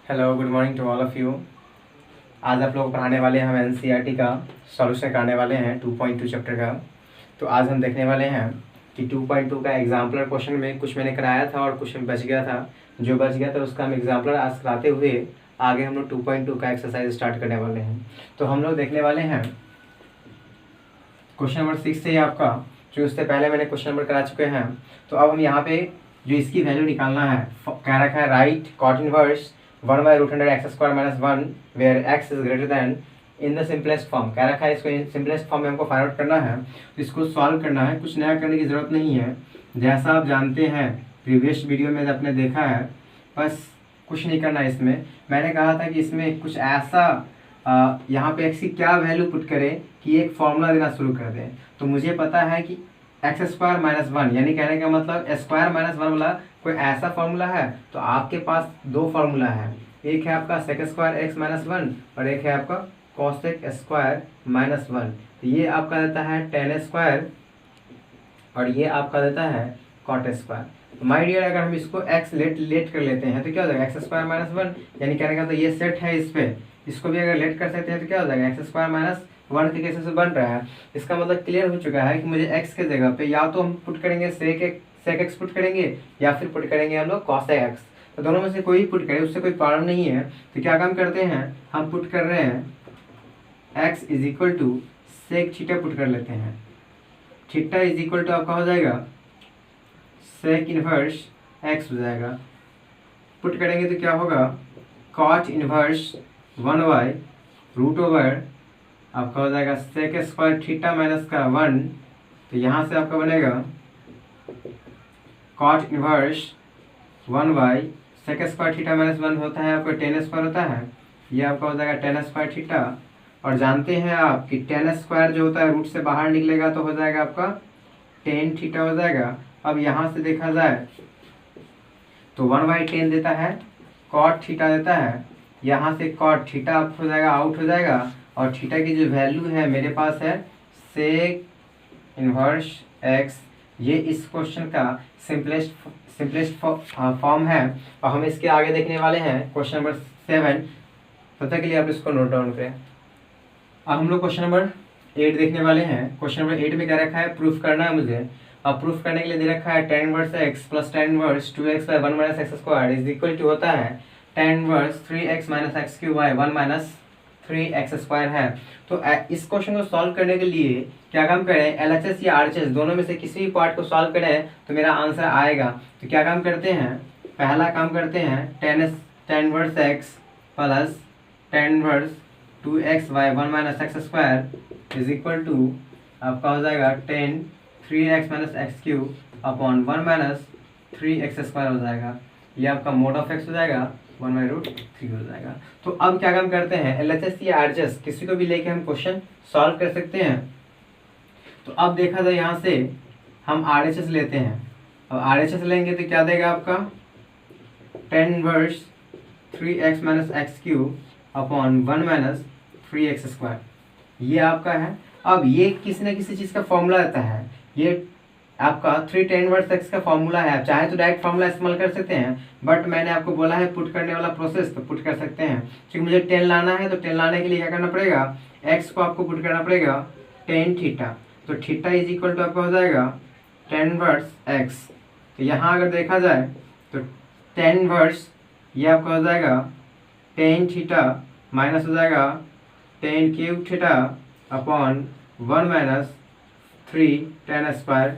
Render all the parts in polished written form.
Hello, good morning to all of you. आज आप लोग को पढ़ाने वाले हैं हम एनसीईआरटी का सॉल्यूशन कराने वाले हैं 2.2 चैप्टर का। तो आज हम देखने वाले हैं कि 2.2 का एग्जाम्पलर क्वेश्चन में कुछ मैंने कराया था और कुछ बच गया था। जो बच गया था उसका हम एग्जाम्पलर आज कराते हुए आगे हम लोग 2.2 का एक्सरसाइज स्टार्ट करने वाले हैं। तो हम लोग देखने वाले हैं क्वेश्चन नंबर 6 से ही आपका, जो उससे पहले मैंने क्वेश्चन नंबर करा चुके हैं। तो अब हम यहाँ पे जो इसकी वैल्यू निकालना है, कह रखा है right cot inverse 1/√x² - 1 where x is greater than in the simplest form. कह रखा है इसको सिंपलेस्ट फॉर्म में हमको फाइंड आउट करना है। तो इसको सॉल्व करना है, कुछ नया करने की ज़रूरत नहीं है। जैसा आप जानते हैं प्रीवियस वीडियो में आपने देखा है, बस कुछ नहीं करना है। इसमें मैंने कहा था कि इसमें कुछ ऐसा यहाँ पे x की क्या वैल्यू पुट करें कि एक फॉर्मूला देना शुरू कर दें। तो मुझे पता है कि x² - 1 यानी कहने का मतलब स्क्वायर माइनस 1 वाला कोई ऐसा फॉर्मूला है। तो आपके पास दो फार्मूला है, एक है आपका sec² x - 1 और एक है आपका cos² - 1। तो ये आपका देता है tan² और ये आपका देता है cot²। माय डियर, अगर हम इसको x लेट कर लेते हैं तो क्या हो जाएगा x² - 1 यानी कहने का तो ये सेट है, इस पे इसको भी अगर लेट कर सकते हैं तो क्या हो जाएगा x² - 1 के केसेस से बन रहा है। इसका मतलब क्लियर हो चुका है कि मुझे x के जगह पे या तो हम पुट करेंगे sec x पुट करेंगे या फिर पुट करेंगे हम लोग cos x। तो दोनों में से कोई पुट करें, उससे कोई प्रॉब्लम नहीं है। तो क्या काम करते हैं, हम पुट कर रहे हैं x is equal to sec theta put कर लेते हैं। थीटा इज इक्वल टू आपका हो जाएगा सेक इनवर्स x हो जाएगा। पुट करेंगे तो क्या होगा cot इनवर्स 1/√ओवर आपका हो जाएगा sec² थीटा माइनस का 1। तो यहाँ से आपका बनेगा cot inverse 1/sec² theta minus 1 होता है आपका tan² होता है, ये आपका हो जाएगा tan² थीटा। और जानते हैं आप कि tan² जो होता है रूट से बाहर निकलेगा तो हो जाएगा आपका tan थीटा हो जाएगा। अब यहाँ से देखा जाए तो 1/tan देता है, cot थीटा देता है, यहाँ से cot थीटा आप हो जाएगा आउट हो जाएगा। और थीटा की जो वैल्यू है मेरे पास है सेक इनवर्स x। ये इस क्वेश्चन का सिंपलेस्ट फॉर्म है और हम इसके आगे देखने वाले हैं क्वेश्चन नंबर 7। तब तक के लिए आप इसको नोट डाउन करें। अब हम लोग क्वेश्चन नंबर 8 देखने वाले हैं। क्वेश्चन नंबर 8 में क्या रखा है, प्रूफ करना है मुझे। अब प्रूफ करने के लिए दे रखा है tan inverse x plus tan inverse 2x/1 - x² is equal to होता है tan inverse 3x - x³ 1 - 3x² है। तो इस क्वेश्चन को सॉल्व करने के लिए क्या काम करें, LHS या RHS दोनों में से किसी भी पार्ट को सॉल्व करें तो मेरा आंसर आएगा। तो क्या काम करते हैं, पहला काम करते हैं tan inverse x plus tan inverse 2x/1 - x² is equal to आपका हो जाएगा tan 3x - x³ upon 1 - 3x² हो जाएगा। ये आपका मोड ऑफ x हो जाएगा 1/√3 हो जाएगा। तो अब क्या काम करते हैं, LHS या RHS किसी को भी लेके हम क्वेश्चन सॉल्व कर सकते हैं। तो अब देखा जाए यहाँ से हम RHS लेते हैं। अब RHS लेंगे तो क्या देगा आपका tan inverse 3x - x³ upon 1 - 3x²। ये आपका है। अब ये किसी न किसी चीज़ का फॉर्मूला रहता है, ये आपका 3 tan इनवर्स x का फॉर्मूला है। आप चाहे तो डायरेक्ट फॉर्मूला इस्तेमाल कर सकते हैं, बट मैंने आपको बोला है पुट करने वाला प्रोसेस, तो पुट कर सकते हैं। क्योंकि मुझे tan लाना है तो tan लाने के लिए क्या करना पड़ेगा, x को आपको पुट करना पड़ेगा tan थीटा। तो थीटा इज इक्वल टू आपका हो जाएगा tan इनवर्स x। तो यहाँ अगर देखा जाए तो tan इनवर्स ये आपका हो जाएगा tan थीटा माइनस हो जाएगा tan³ theta upon 1 - 3 tan²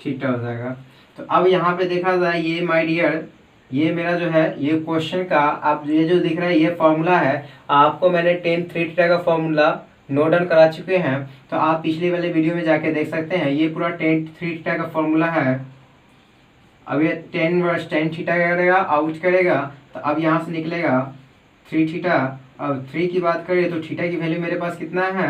theta हो जाएगा। तो अब यहाँ पे देखा जाए ये माय डियर, ये मेरा जो है ये क्वेश्चन का अब ये जो दिख रहा है ये फॉर्मूला है। आपको मैंने tan 3 थीटा का फॉर्मूला नोट डाउन करा चुके हैं, तो आप पिछले वाले वीडियो में जाके देख सकते हैं। ये पूरा tan 3 थीटा का फॉर्मूला है। अब ये tan इनवर्स tan थीटा क्या करेगा, आउट करेगा, तो अब यहाँ से निकलेगा 3 थीटा। अब 3 की बात करें तो थीटा की वैल्यू मेरे पास कितना है,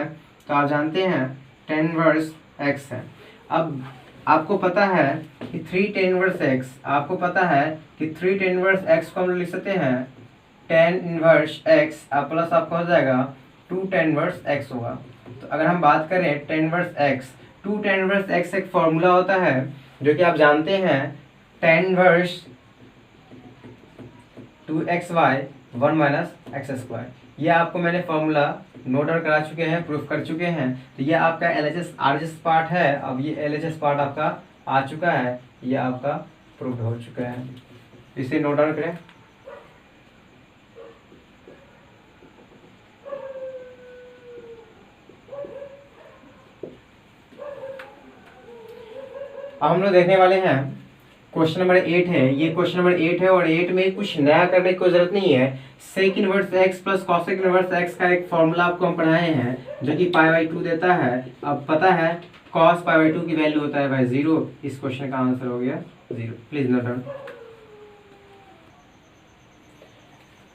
तो आप जानते हैं tan इनवर्स x है। अब आपको पता है कि 3 tan इनवर्स x, आपको पता है कि 3 tan इनवर्स x को हम लिख सकते हैं tan इनवर्स x प्लस आपका हो जाएगा 2 tan इनवर्स x होगा। तो अगर हम बात करें tan inverse x, 2 tan inverse x एक फॉर्मूला होता है जो कि आप जानते हैं tan inverse 2xy 1 minus x square. ये आपको मैंने फॉर्मूला नोट डाउन करा चुके हैं, प्रूफ कर चुके हैं। तो ये आपका LHS RHS पार्ट है। अब ये LHS पार्ट आपका आ चुका है, ये आपका प्रूफ हो चुका है। इसे नोट डाउन करें। अब हम लोग देखने वाले हैं क्वेश्चन नंबर 8 है। ये क्वेश्चन नंबर 8 है और 8 में कुछ नया करने की कोई जरूरत नहीं है। Sec inverse x plus cosec inverse x का एक फॉर्मूला आपको हम पढ़ाए हैं जो कि π/2 देता है। अब पता है cos π/2 की वैल्यू होता है 0। इस क्वेश्चन का आंसर हो गया 0। Please note down.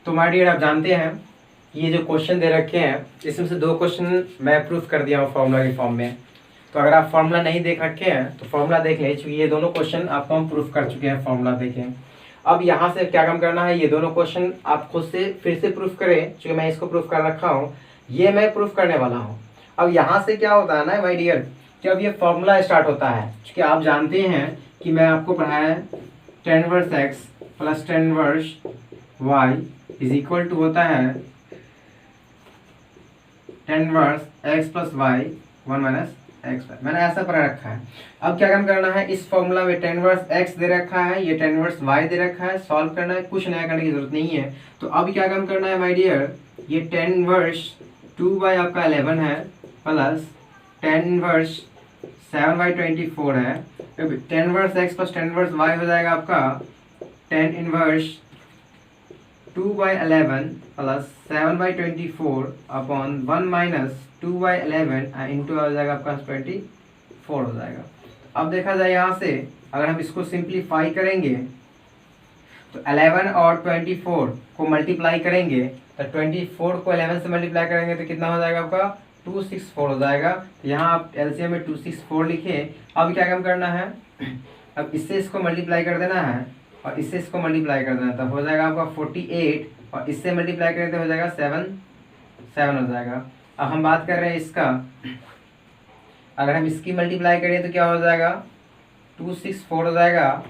तो माय डियर, आप जानते हैं ये जो क्वेश्चन दे रखे हैं इसमें से 2 क्वेश्चन मैं प्रूफ कर दिया हूँ फॉर्मूला के फॉर्म में। तो अगर आप फॉर्मूला नहीं देख रखे हैं तो फॉर्मूला देख लें, क्योंकि ये दोनों क्वेश्चन आपको हम प्रूफ कर चुके हैं। फॉर्मूला देखें। अब यहाँ से क्या काम करना है, ये दोनों क्वेश्चन आप खुद से फिर से प्रूफ करें, क्योंकि मैं इसको प्रूफ कर रखा हूँ, ये मैं प्रूफ करने वाला हूँ। अब यहाँ से क्या होता है ना माय डियर, कि अब ये फॉर्मूला स्टार्ट होता है, क्योंकि आप जानते हैं कि मैं आपको पढ़ाया tan inverse x plus tan inverse y is equal to होता है tan inverse x plus y 1 minus x. मैंने ऐसा पढ़ा रखा है। अब क्या काम करना है, इस फॉर्मूला में tan इनवर्स x दे रखा है, ये tan इनवर्स y दे रखा है, सॉल्व करना है, कुछ नया करने की जरूरत नहीं है। तो अब क्या काम करना है माय डियर, ये tan इनवर्स 2 आपका 11 है प्लस tan इनवर्स 7/24 है। tan inverse x plus tan inverse y हो जाएगा आपका tan inverse 2/11 plus 7/24 upon 1 minus 2/11 into आ जाएगा आपका 24 हो जाएगा। अब देखा जाए यहाँ से अगर हम इसको सिंप्लीफाई करेंगे तो 11 और 24 को मल्टीप्लाई करेंगे तो 24 को 11 से मल्टीप्लाई करेंगे तो कितना हो जाएगा आपका 264 हो जाएगा। तो यहाँ आप एलसीएम में 264 लिखे। अब क्या काम करना है, अब इससे इसको मल्टीप्लाई कर देना है और इससे इसको मल्टीप्लाई कर देना, तब हो जाएगा आपका 48 और इससे मल्टीप्लाई करें तो हो जाएगा 7 हो जाएगा। अब हम बात कर रहे हैं इसका, अगर हम इसकी मल्टीप्लाई करें तो क्या हो जाएगा 264 हो जाएगा।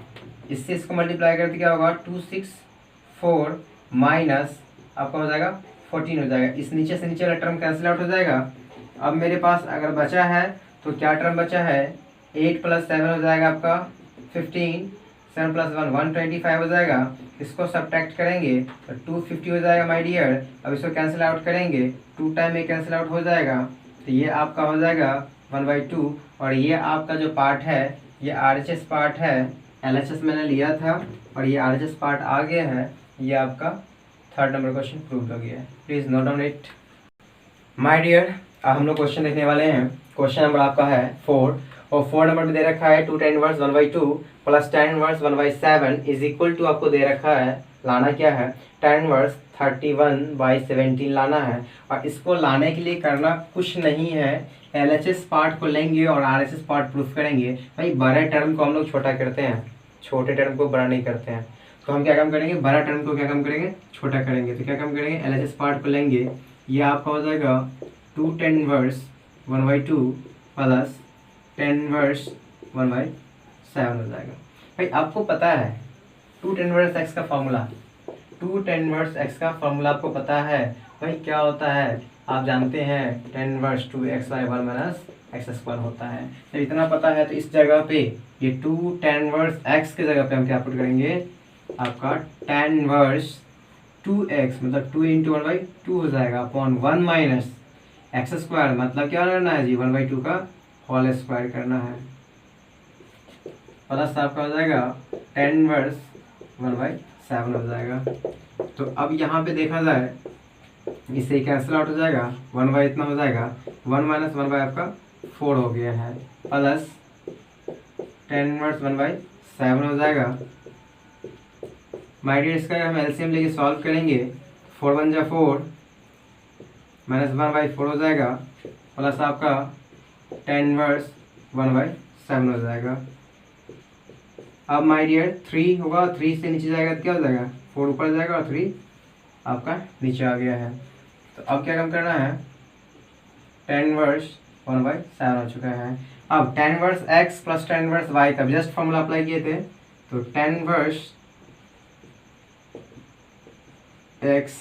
इससे इसको मल्टीप्लाई करते क्या होगा 264 माइनस आपका हो जाएगा 14 हो जाएगा। इस नीचे से नीचे वाला टर्म कैंसिल आउट हो जाएगा। अब मेरे पास अगर बचा है तो क्या टर्म बचा है 8 प्लस 7 हो जाएगा आपका 15, 7 प्लस 1 125 हो जाएगा। इसको सब्ट्रैक्ट करेंगे तो 250 हो जाएगा माय डियर। अब इसको कैंसिल आउट करेंगे 2 टाइम में कैंसिल आउट हो जाएगा, तो ये आपका हो जाएगा 1/2। और ये आपका जो पार्ट है ये RHS पार्ट है, LHS मैंने लिया था और ये RHS पार्ट आ गया है। ये आपका 3rd नंबर क्वेश्चन प्रूव हो गया है। Please note down it my dear. अब हम लोग क्वेश्चन देखने वाले हैं। क्वेश्चन नंबर आपका है 4 और 4 नंबर में दे रखा है 2 tan inverse 1/2 plus tan inverse 1/7 is equal to आपको दे रखा है, लाना क्या है tan इनवर्स 31/17 लाना है। और इसको लाने के लिए करना कुछ नहीं है, LHS पार्ट को लेंगे और RHS पार्ट प्रूफ करेंगे। भाई बड़े टर्म को हम लोग छोटा करते हैं, छोटे टर्म को बड़ा नहीं करते हैं। तो हम क्या काम करेंगे, बड़ा टर्म को क्या काम करेंगे छोटा करेंगे। तो क्या काम करेंगे LHS पार्ट को लेंगे, ये आपका हो जाएगा 2 tan inverse 1/2 plus tan inverse 1/7 हो जाएगा। भाई आपको पता है 2 tan इनवर्स x का फॉर्मूला, 2 tan इनवर्स x का फॉर्मूला आपको पता है भाई क्या होता है, आप जानते हैं tan inverse 2xy 1 minus x square होता है। जब इतना पता है तो इस जगह पे ये 2 tan इनवर्स x के जगह पे हम क्या पुट करेंगे, आपका tan इनवर्स 2x मतलब 2 इंटू 1/2 हो जाएगा अपॉन 1 माइनस एक्स स्क्वायर, मतलब क्या करना है जी 1/2 का होल स्क्वायर करना है, प्लस आपका हो जाएगा tan इनवर्स 1/7 हो जाएगा। तो अब यहाँ पे देखा जाए इससे कैंसिल आउट हो जाएगा, 1 इतना हो जाएगा 1 माइनस 1 आपका 4 हो गया है, प्लस tan इनवर्स 1/7 हो जाएगा। माय डियर इसका हम एलसीएम लेके सॉल्व करेंगे, 4 1 जा 4 माइनस 1/4 हो जाएगा, प्लस आपका tan इनवर्स 1/7 हो जाएगा। अब माय डियर 3 होगा, 3 से नीचे जाएगा तो क्या हो जाएगा 4 ऊपर जाएगा और 3 आपका नीचे आ गया है। तो अब क्या काम करना है, tan इनवर्स 1/7 हो चुका है। अब tan inverse x plus tan inverse y का जस्ट फॉर्मूला अप्लाई किए थे, तो tan inverse x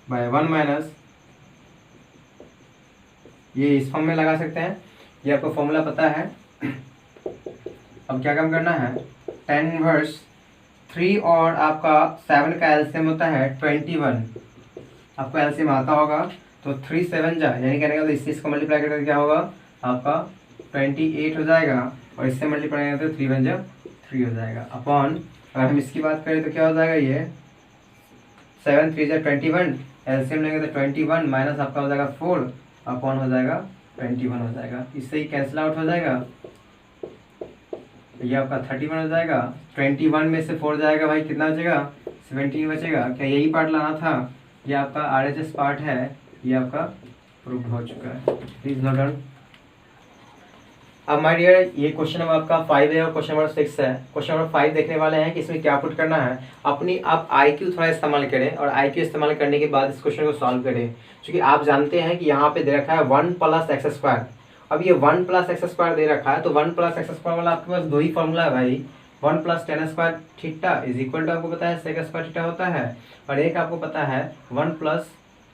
by 1 minus, ये इस फॉर्म में लगा सकते हैं, ये आपको फॉर्मूला पता है। अब क्या काम करना है, tan इनवर्स 3 और आपका 7 का एलसीएम होता है 21, आपको एलसीएम आता होगा तो 3 7 जा यानी कहने का तो इससे इसको मल्टीप्लाई करके क्या होगा आपका 28 हो जाएगा, और इससे मल्टीप्लाई करेंगे तो 3 1 जा 3 हो जाएगा अपॉन, अगर हम इसकी बात करें तो क्या हो जाएगा, ये 7 3 जा 21, एलसीएम लेंगे तो 21 माइनस आपका हो जाएगा 4 अपॉन हो जाएगा 21 हो जाएगा, इससे ही कैंसिल आउट हो जाएगा, ये आपका 31 हो जाएगा। 21 में से 4 जाएगा भाई, कितना बचेगा 17 बचेगा। क्या यही पार्ट लाना था, ये आपका RHS पार्ट है, ये आपका प्रूव हो चुका है, प्लीज नोट डाउन। अब माय डियर ये क्वेश्चन नंबर आपका 5 है और क्वेश्चन नंबर 6 है। क्वेश्चन नंबर 5 देखने वाले हैं कि इसमें क्या पुट करना है, अपनी आप IQ थोड़ा इस्तेमाल करें और IQ इस्तेमाल करने के बाद इस क्वेश्चन को सॉल्व करें, क्योंकि आप जानते हैं कि यहाँ पे दे रखा है 1 + x²। अब ये 1 + x² दे रखा है तो 1 + x² वाला आपके पास दो ही फॉर्मूला है भाई, 1 + tan² theta is equal to आपको पता है sec² थीटा होता है, और एक आपको पता है 1 +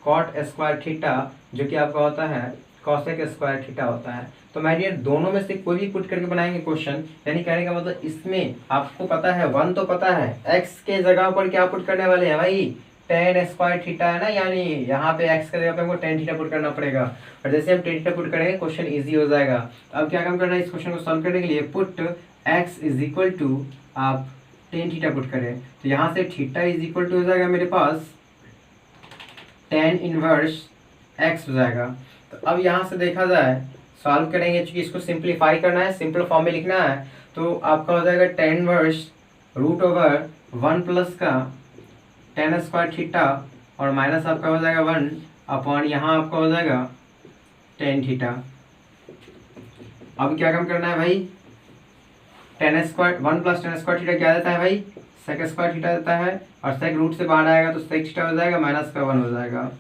cot² थीटा जो कि आपका होता है cosec² थीटा होता है। तो माय डियर दोनों में से कोई भी पुट करके बनाएंगे क्वेश्चन, यानी कहने का मतलब इसमें आपको पता है 1 तो पता है, x के जगह पर क्या पुट करने वाले हैं भाई tan² थीटा है ना, यानी यहाँ पे x के जगह पे हमको tan थीटा पुट करना पड़ेगा, और जैसे हम tan थीटा पुट करेंगे क्वेश्चन इजी हो जाएगा। अब क्या काम करना है इस क्वेश्चन को सॉल्व करने के लिए, put x is equal to आप tan थीटा पुट करें, तो यहाँ से थीटा इज इक्वल टू हो जाएगा मेरे पास tan इनवर्स x हो जाएगा। तो अब यहाँ से देखा जाए सॉल्व करेंगे, चूंकि इसको सिंप्लीफाई करना है, सिंपल फॉर्म में लिखना है, तो आपका हो जाएगा tan इनवर्स √1 प्लस का tan² थीटा और माइनस आपका हो जाएगा 1 अपॉन यहाँ आपका हो जाएगा tan थीटा। अब क्या काम करना है भाई, 1 + tan² थीटा क्या देता है भाई sec² थीटा देता है, और sec रूट से बाहर आएगा तो sec थीटा हो जाएगा माइनस का 1 हो जाएगा,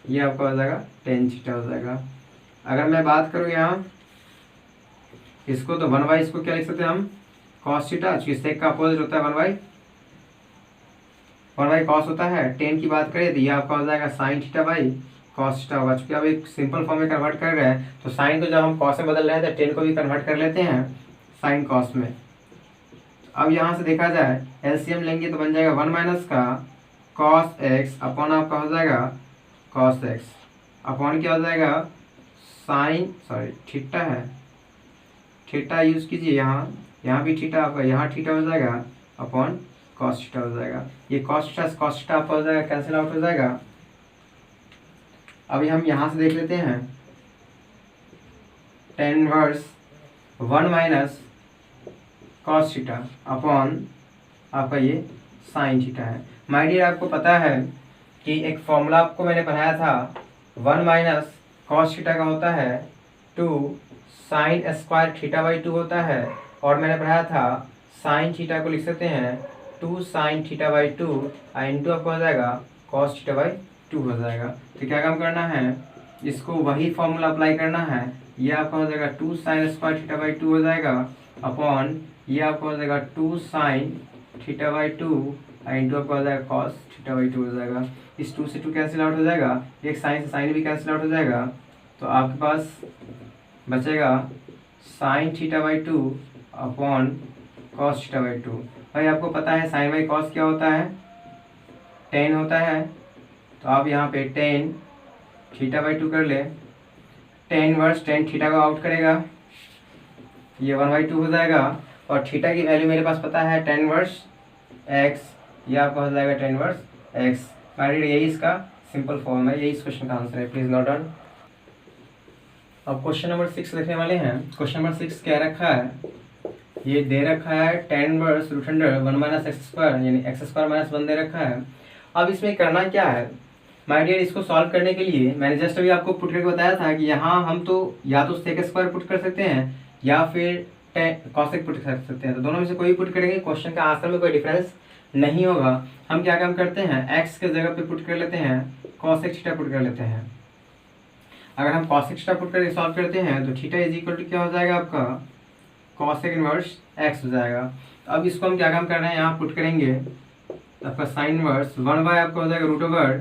ये आपका हो जाएगा tan थीटा हो जाएगा। अगर मैं बात करूँ यहाँ इसको तो 1/, इसको क्या लिख सकते हैं हम cos थीटा, क्योंकि sec का अपोजिट होता है 1/, cos होता है। tan की बात करें तो ये आपका हो जाएगा sin theta by cos theta होगा, चूंकि अब एक सिंपल फॉर्म में कन्वर्ट कर रहे हैं तो sin को जब हम cos में बदल रहे हैं तो tan को भी कन्वर्ट कर लेते हैं sin cos में। अब यहाँ से देखा जाए एलसीएम लेंगे तो बन जाएगा 1 माइनस का cos x अपॉन आपका हो जाएगा cos x अपॉन क्या हो जाएगा थीटा है, थीटा यूज कीजिए यहाँ भी थीटा आपका, यहाँ थीटा हो जाएगा अपॉन cos थीटा हो जाएगा, ये cos थीटा आपका हो जाएगा कैंसिल आउट हो जाएगा। अभी हम यहाँ से देख लेते हैं tan inverse 1 minus cos theta upon आपका ये sin थीटा है। माय डियर आपको पता है कि एक फॉर्मूला आपको मैंने पढ़ाया था 1 माइनस cos थीटा का होता है 2 sin² थीटा/2 होता है, और मैंने पढ़ाया था sin थीटा को लिख सकते हैं 2 sin थीटा/2 इंटू आपको हो जाएगा cos थीटा/2 हो जाएगा। तो क्या काम करना है, इसको वही फॉर्मूला अप्लाई करना है, ये आपका हो जाएगा 2 sin² थीटा/2 हो जाएगा अपॉन ये आपका हो जाएगा 2 sin थीटा/2 इंटू आपका हो जाएगा cos थीटा/2 हो जाएगा। इस 2 से 2 कैंसिल आउट हो जाएगा, एक साइन से साइन भी कैंसिल आउट हो जाएगा, तो आपके पास बचेगा sin थीटा/2 अपॉन cos थीटा/2। भाई आपको पता है sin बाई cos क्या होता है, tan होता है, तो आप यहाँ पे tan थीटा/2 कर ले, tan इनवर्स tan थीटा को आउट करेगा, ये 1/2 हो जाएगा, और थीटा की वैल्यू मेरे पास पता है tan इनवर्स x, ये आपका हो जाएगा tan इनवर्स x। यही इसका सिंपल फॉर्म है, यही इस क्वेश्चन का आंसर है, प्लीज नोट डाउन। अब क्वेश्चन नंबर 6 देखने वाले हैं। क्वेश्चन नंबर 6 क्या रखा है, ये दे रखा है tan इनवर्स √1 माइनस x² यानी x² माइनस 1 दे रखा है। अब इसमें करना क्या है माय डियर, इसको सॉल्व करने के लिए मैंने जस्ट अभी आपको पुट करके बताया था कि यहाँ हम तो या तो sec² पुट कर सकते हैं या फिर cosec पुट कर सकते हैं, तो दोनों में से कोई पुट करेंगे क्वेश्चन का आंसर में कोई डिफरेंस नहीं होगा। हम क्या काम करते हैं x के जगह पे पुट कर लेते हैं cosec थीटा पुट कर लेते हैं। अगर हम cosec थीटा पुट करके सॉल्व करते हैं तो थीटा इज इक्वल टू क्या हो जाएगा आपका cosec इनवर्स x हो जाएगा। अब इसको हम क्या काम कर रहे हैं यहाँ पुट करेंगे आपका साइन इनवर्स 1 बाय आपका हो जाएगा root over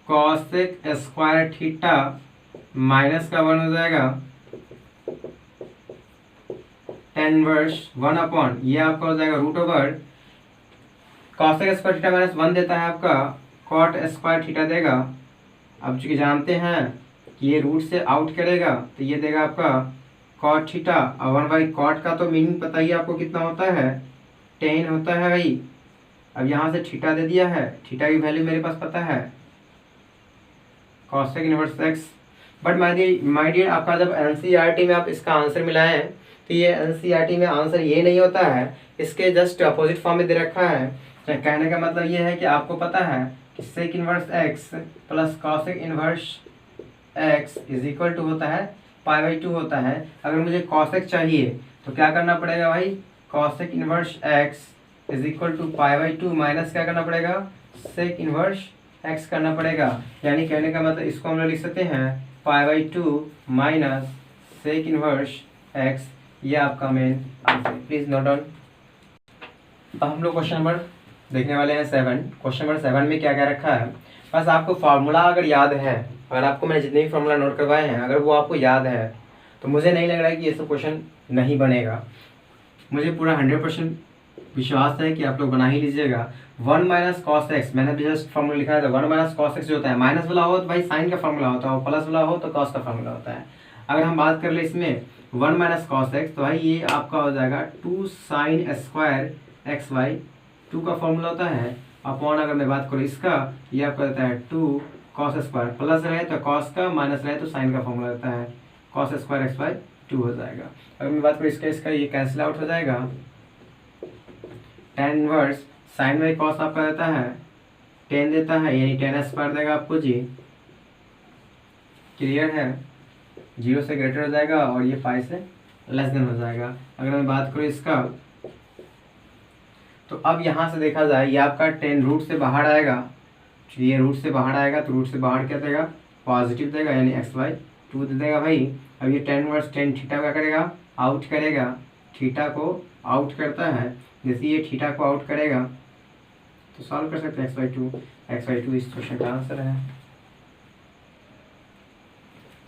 cosec square theta minus का 1 हो जाएगा टेन इनवर्स 1 ये आपका हो जाएगा root over cosec square theta minus 1 देता है आपका कॉट स्क्वायर थीटा देगा। अब चूंकि जानते हैं कि ये रूट से आउट करेगा तो ये देगा आपका कॉट थीटा और 1/कॉट का तो मीनिंग पता ही आपको कितना होता है 10 होता है भाई। अब यहाँ से थीटा दे दिया है, थीटा की वैल्यू मेरे पास पता है cosec inverse x. But my dear आपका जब एनसीईआरटी में आप इसका आंसर मिलाएं तो ये एनसीईआरटी में आंसर ये नहीं होता है, इसके जस्ट अपोजिट फॉर्म में दे रखा है। कहने का मतलब ये है कि आपको पता है कि sec inverse x plus cosec inverse x is equal to होता है π/2 होता है। अगर मुझे कॉसेक चाहिए तो क्या करना पड़ेगा भाई, cosec inverse x is equal to π/2 minus क्या करना पड़ेगा सेक इनवर्स एक्स करना पड़ेगा। यानी कहने का मतलब इसको हम लोग लिख सकते हैं π/2 माइनस सेक इनवर्स एक्स। ये आपका main answer, please note down. अब हम लोग क्वेश्चन नंबर देखने वाले हैं 7। क्वेश्चन नंबर 7 में क्या क्या रखा है, बस आपको फार्मूला अगर याद है, अगर आपको मैंने जितने भी फार्मूला नोट करवाए हैं अगर वो आपको याद है तो मुझे नहीं लग रहा है कि ये सब क्वेश्चन नहीं बनेगा। मुझे पूरा 100% विश्वास है कि आप लोग बना ही लीजिएगा। 1 माइनस कॉस एक्स मैंने भी जस्ट फॉर्मूला लिखा था। 1 माइनस कॉस एक्स जो होता है माइनस वाला हो तो भाई साइन का फॉर्मूला होता है और प्लस वाला हो तो कॉस का फॉर्मूला होता है। अगर हम बात कर ले इसमें 1 माइनस कॉस एक्स तो भाई ये आपका हो जाएगा 2 साइन स्क्वायर एक्स वाई, 2 का फॉर्मूला होता है अपॉन, अगर मैं बात करूँ इसका ये आपका होता है 2 कॉस स्क्वायर, प्लस रहे तो कॉस का, माइनस रहे तो साइन का फॉर्मूला होता है कॉस स्क्वायर एक्स वाई 2 हो जाएगा। अगर मैं बात करूँ इसका ये कैंसिल आउट हो जाएगा, tan inverse sine by cos आपका देता है 10 देता है, यानी 10 स्क्वायर देगा आपको जी। क्लियर है, 0 से ग्रेटर हो जाएगा और ये 5 से लेस देन हो जाएगा। अगर मैं बात करूँ इसका तो अब यहाँ से देखा जाए ये आपका 10 रूट से बाहर आएगा, ये रूट से बाहर आएगा तो रूट से बाहर क्या देगा पॉजिटिव देगा, यानी x/2 दे देगा भाई। अब ये 10 वर्स 10 थीटा क्या करेगा आउट करेगा, थीटा को आउट करता है, जैसे ये थीटा को आउट करेगा तो सॉल्व कर सकते हैं x/2 इस क्वेश्चन का आंसर है।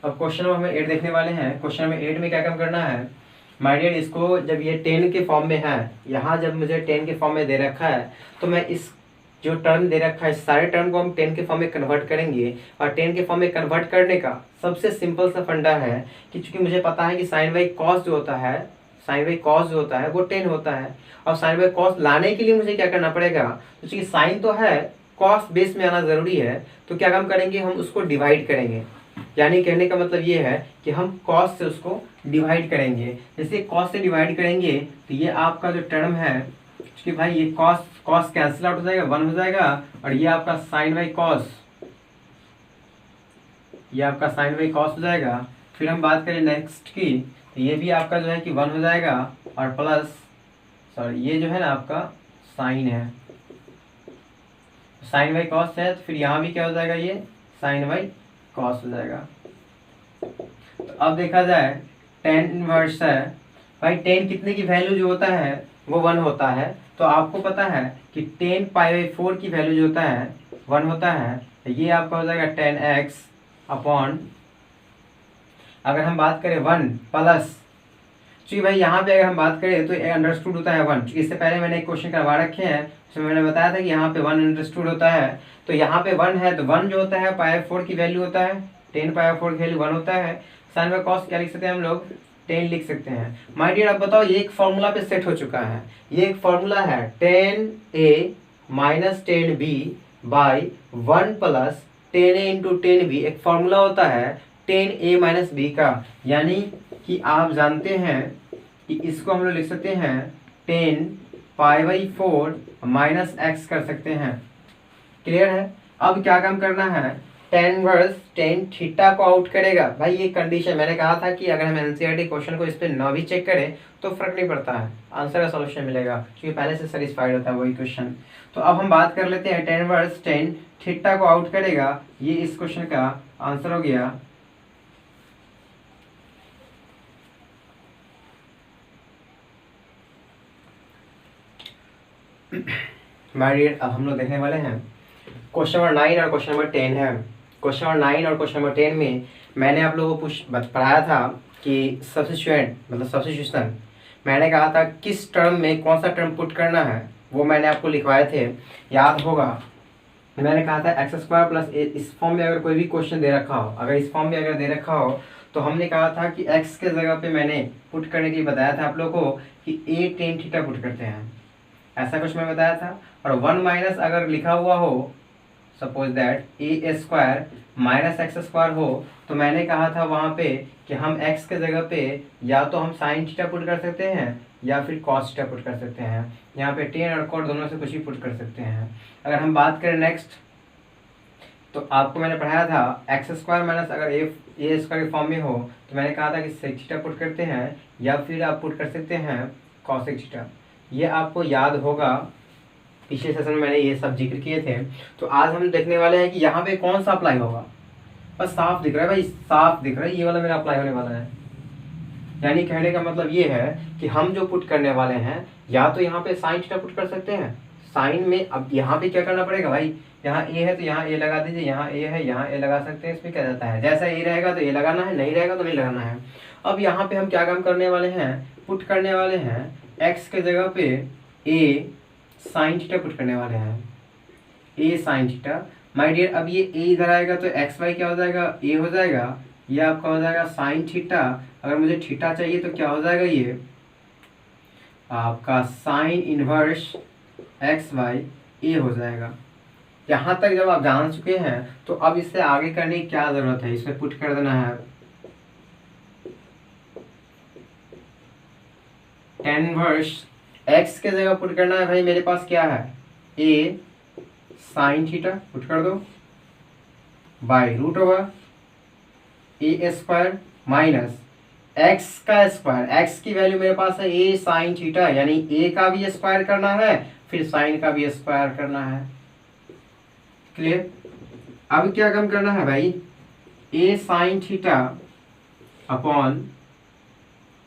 अब क्वेश्चन नंबर हमें 8 देखने वाले हैं। क्वेश्चन नंबर 8 में क्या काम करना है माय डियर, इसको जब ये 10 के फॉर्म में है, यहाँ जब मुझे 10 के फॉर्म में दे रखा है तो मैं इस जो टर्म दे रखा है सारे टर्म को हम 10 के फॉर्म में कन्वर्ट करेंगे। और 10 के फॉर्म में कन्वर्ट करने का सबसे सिंपल सा फंडा है कि चूंकि मुझे पता है कि साइन बाई कॉस जो होता है, साइन बाई कॉस जो होता है वो 10 होता है, और साइन बाई कॉस लाने के लिए मुझे क्या करना पड़ेगा, तो चूंकि साइन तो है कॉस बेस में आना जरूरी है, तो क्या काम करेंगे हम उसको डिवाइड करेंगे। यानी कहने का मतलब ये है कि हम कॉस से उसको डिवाइड करेंगे। जैसे कॉस से डिवाइड करेंगे तो ये आपका जो टर्म है कि भाई ये कॉस कैंसिल आउट हो जाएगा 1 हो जाएगा, और ये आपका साइन बाई कॉस, ये आपका साइन बाई कॉस हो जाएगा। फिर हम बात करें नेक्स्ट की तो ये भी आपका जो है कि 1 हो जाएगा, और प्लस सॉरी ये जो है ना आपका साइन है, साइन बाई कॉस है तो फिर यहाँ भी क्या हो जाएगा ये साइन बाई कॉस हो जाएगा। तो अब देखा जाए 10 इनवर्स है भाई, 10 कितने की वैल्यू जो होता है वो 1 होता है, तो आपको पता है कि 10 π/4 की वैल्यू जो होता है 1 होता है, तो ये आपका हो जाएगा 10x अपॉन, अगर हम बात करें 1 प्लस, चूंकि भाई यहाँ पे अगर हम बात करें तो अंडरस्टूड होता है 1, क्योंकि इससे पहले मैंने एक क्वेश्चन करवा रखे हैं उसमें मैंने बताया था कि यहाँ पे 1 अंडरस्टूड होता है, तो यहाँ पे 1 है तो 1 जो होता है π/4 की वैल्यू होता है, 10 π/4 की वैल्यू 1 होता है। साइन बाई कॉस क्या लिख सकते हैं हम लोग 10 लिख सकते हैं। माय डियर अब बताओ ये एक फॉर्मूला पे सेट हो चुका है, ये एक फॉर्मूला है 10a minus 10b by 1 plus 10a into 10b, एक फॉर्मूला होता है 10a माइनस b का, यानी कि आप जानते हैं कि इसको हम लोग लिख सकते हैं 10 π/4 माइनस x कर सकते हैं। क्लियर है, अब क्या काम करना है, tan वर्स 10 थीटा को आउट करेगा। भाई ये कंडीशन मैंने कहा था कि अगर हम एनसीईआरटी क्वेश्चन को इस पे ना भी चेक करें तो फर्क नहीं पड़ता है, आंसर का सॉल्यूशन मिलेगा क्योंकि पहले से सेटिस्फाइड होता है वही क्वेश्चन। तो अब हम बात कर लेते हैं tan वर्स 10 थीटा को आउट करेगा, ये इस क्वेश्चन का आंसर हो गया। माय डियर, अब हम लोग देखने वाले हैं क्वेश्चन नंबर 9 और क्वेश्चन नंबर 10 है। क्वेश्चन नंबर 9 और क्वेश्चन नंबर 10 में मैंने आप लोगों को पढ़ाया था कि सब्स्टिट्यूएंट मतलब सब्स्टिट्यूशन, मैंने कहा था किस टर्म में कौन सा टर्म पुट करना है, वो मैंने आपको लिखवाए थे, याद होगा। मैंने कहा था एक्स स्क्वायर प्लस ए, इस फॉर्म में अगर कोई भी क्वेश्चन दे रखा हो, अगर इस फॉर्म में अगर दे रखा हो तो हमने कहा था कि एक्स के जगह पे मैंने पुट करने के लिए बताया था आप लोगों को कि ए टेन थीटा पुट करते हैं, ऐसा कुछ मैं बताया था। और 1 माइनस अगर लिखा हुआ हो, suppose that A square minus x square हो, तो मैंने कहा था वहाँ पे कि हम एक्स के जगह पे या तो हम साइन थीटा पुट कर सकते हैं या फिर कॉस थीटा पुट कर सकते हैं। यहाँ पे टेन और कॉट दोनों से कुछ भी पुट कर सकते हैं। अगर हम बात करें नेक्स्ट, तो आपको मैंने पढ़ाया था एक्स स्क्वायर माइनस अगर ए स्क्वायर के फॉर्म में हो तो मैंने कहा था कि सेक थीटा पुट करते हैं या फिर आप पुट कर सकते हैं कॉसेक थीटा। ये आपको याद होगा, पिछले सेशन में मैंने ये सब जिक्र किए थे। तो आज हम देखने वाले हैं कि यहाँ पे कौन सा अप्लाई होगा। बस साफ दिख रहा है भाई, साफ दिख रहा है, ये वाला मेरा अप्लाई होने वाला है। यानी कहने का मतलब ये है कि हम जो पुट करने वाले हैं या तो यहाँ पे साइन थीटा पुट कर सकते हैं, साइन में अब यहाँ पे क्या करना पड़ेगा भाई, यहाँ ए है तो यहाँ ए लगा दीजिए, यहाँ ए है यहाँ ए लगा सकते हैं। इसमें क्या जाता है, जैसा ए रहेगा तो ए लगाना है, नहीं रहेगा तो नहीं लगाना है। अब यहाँ पे हम क्या काम करने वाले हैं, पुट करने वाले हैं एक्स के जगह पे ए साइन थीटा पुट करने वाले हैं, ए साइन थीटा। माय डियर, अब ये ए इधर आएगा तो एक्स वाई क्या हो जाएगा, ए हो जाएगा। ये आपका हो जाएगा साइन थीटा, अगर मुझे थीटा चाहिए तो क्या हो जाएगा, ये आपका साइन इनवर्स एक्स वाई ए हो जाएगा। यहाँ तक जब आप जान चुके हैं तो अब इससे आगे करने की क्या जरूरत है, इसमें पुट कर देना है टेन इनवर्स एक्स के जगह पुट करना है भाई, मेरे पास क्या है ए साइन थीटा पुट कर दो by root over A square minus x का स्क्वायर, एक्स की वैल्यू मेरे पास है ए साइन थीटा, यानी ए का भी स्क्वायर करना है फिर साइन का भी स्क्वायर करना है। क्लियर। अब क्या कम करना है भाई, ए साइन थीटा अपॉन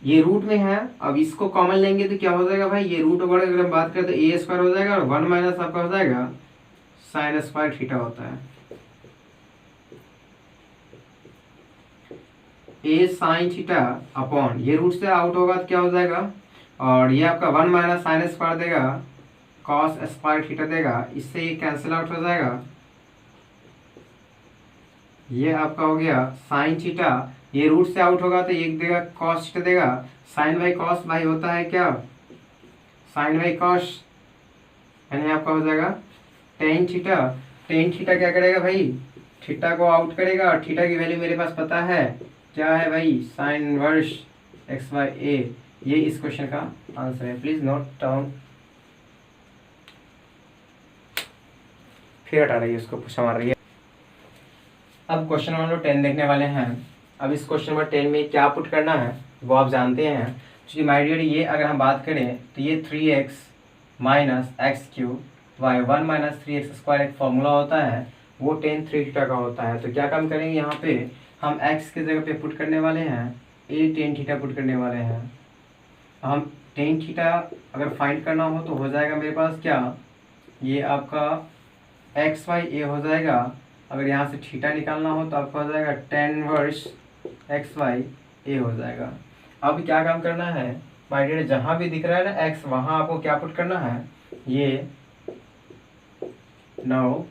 ये रूट में है, अब इसको कॉमन लेंगे तो क्या हो जाएगा भाई, ये रूट ओवर अगर हम बात करें तो ए स्क्वायर हो जाएगा और 1 माइनस आपका हो जाएगा साइन स्क्वायर थीटा होता है। ए साइन थीटा अपॉन ये रूट से आउट होगा तो क्या हो जाएगा, और ये आपका 1 माइनस साइन स्क्वायर देगा कॉस स्क्वायर थीटा देगा, इससे ये कैंसिल आउट हो जाएगा। ये आपका हो गया साइन थीटा, ये रूट से आउट होगा तो एक देगा कॉस थीटा देगा, साइन बाई कॉस भाई होता है क्या, साइन बाई कॉस, यानी आपका हो जाएगा टेन थीटा। टेन थीटा क्या करेगा भाई, थीटा को आउट करेगा और थीटा की वैल्यू मेरे पास पता है क्या है भाई, साइन इनवर्स एक्स वाई ए। ये इस क्वेश्चन का आंसर है, प्लीज नोट डाउन। फिर हटा रही है उसको, पूछा मार रही है। अब क्वेश्चन नंबर 10 देखने वाले हैं। अब इस क्वेश्चन नंबर 10 में क्या पुट करना है वो आप जानते हैं। क्योंकि माय डियर ये अगर हम बात करें तो ये 3x minus x cube y 1 minus 3x square एक फॉर्मूला होता है, वो टेन थ्री थीटा का होता है। तो क्या काम करेंगे, यहाँ पे हम x के जगह पे पुट करने वाले हैं ए टेन थीटा पुट करने वाले हैं। हम टेन थीटा अगर फाइंड करना हो तो हो जाएगा मेरे पास क्या, ये आपका एक्स वाई ए हो जाएगा। अगर यहाँ से थीटा निकालना हो तो आपका हो जाएगा टेन इनवर्स एक्स वाई ए हो जाएगा। अब क्या काम करना है माय डियर, जहाँ भी दिख रहा है ना एक्स, वहाँ आपको क्या पुट करना है, ये 9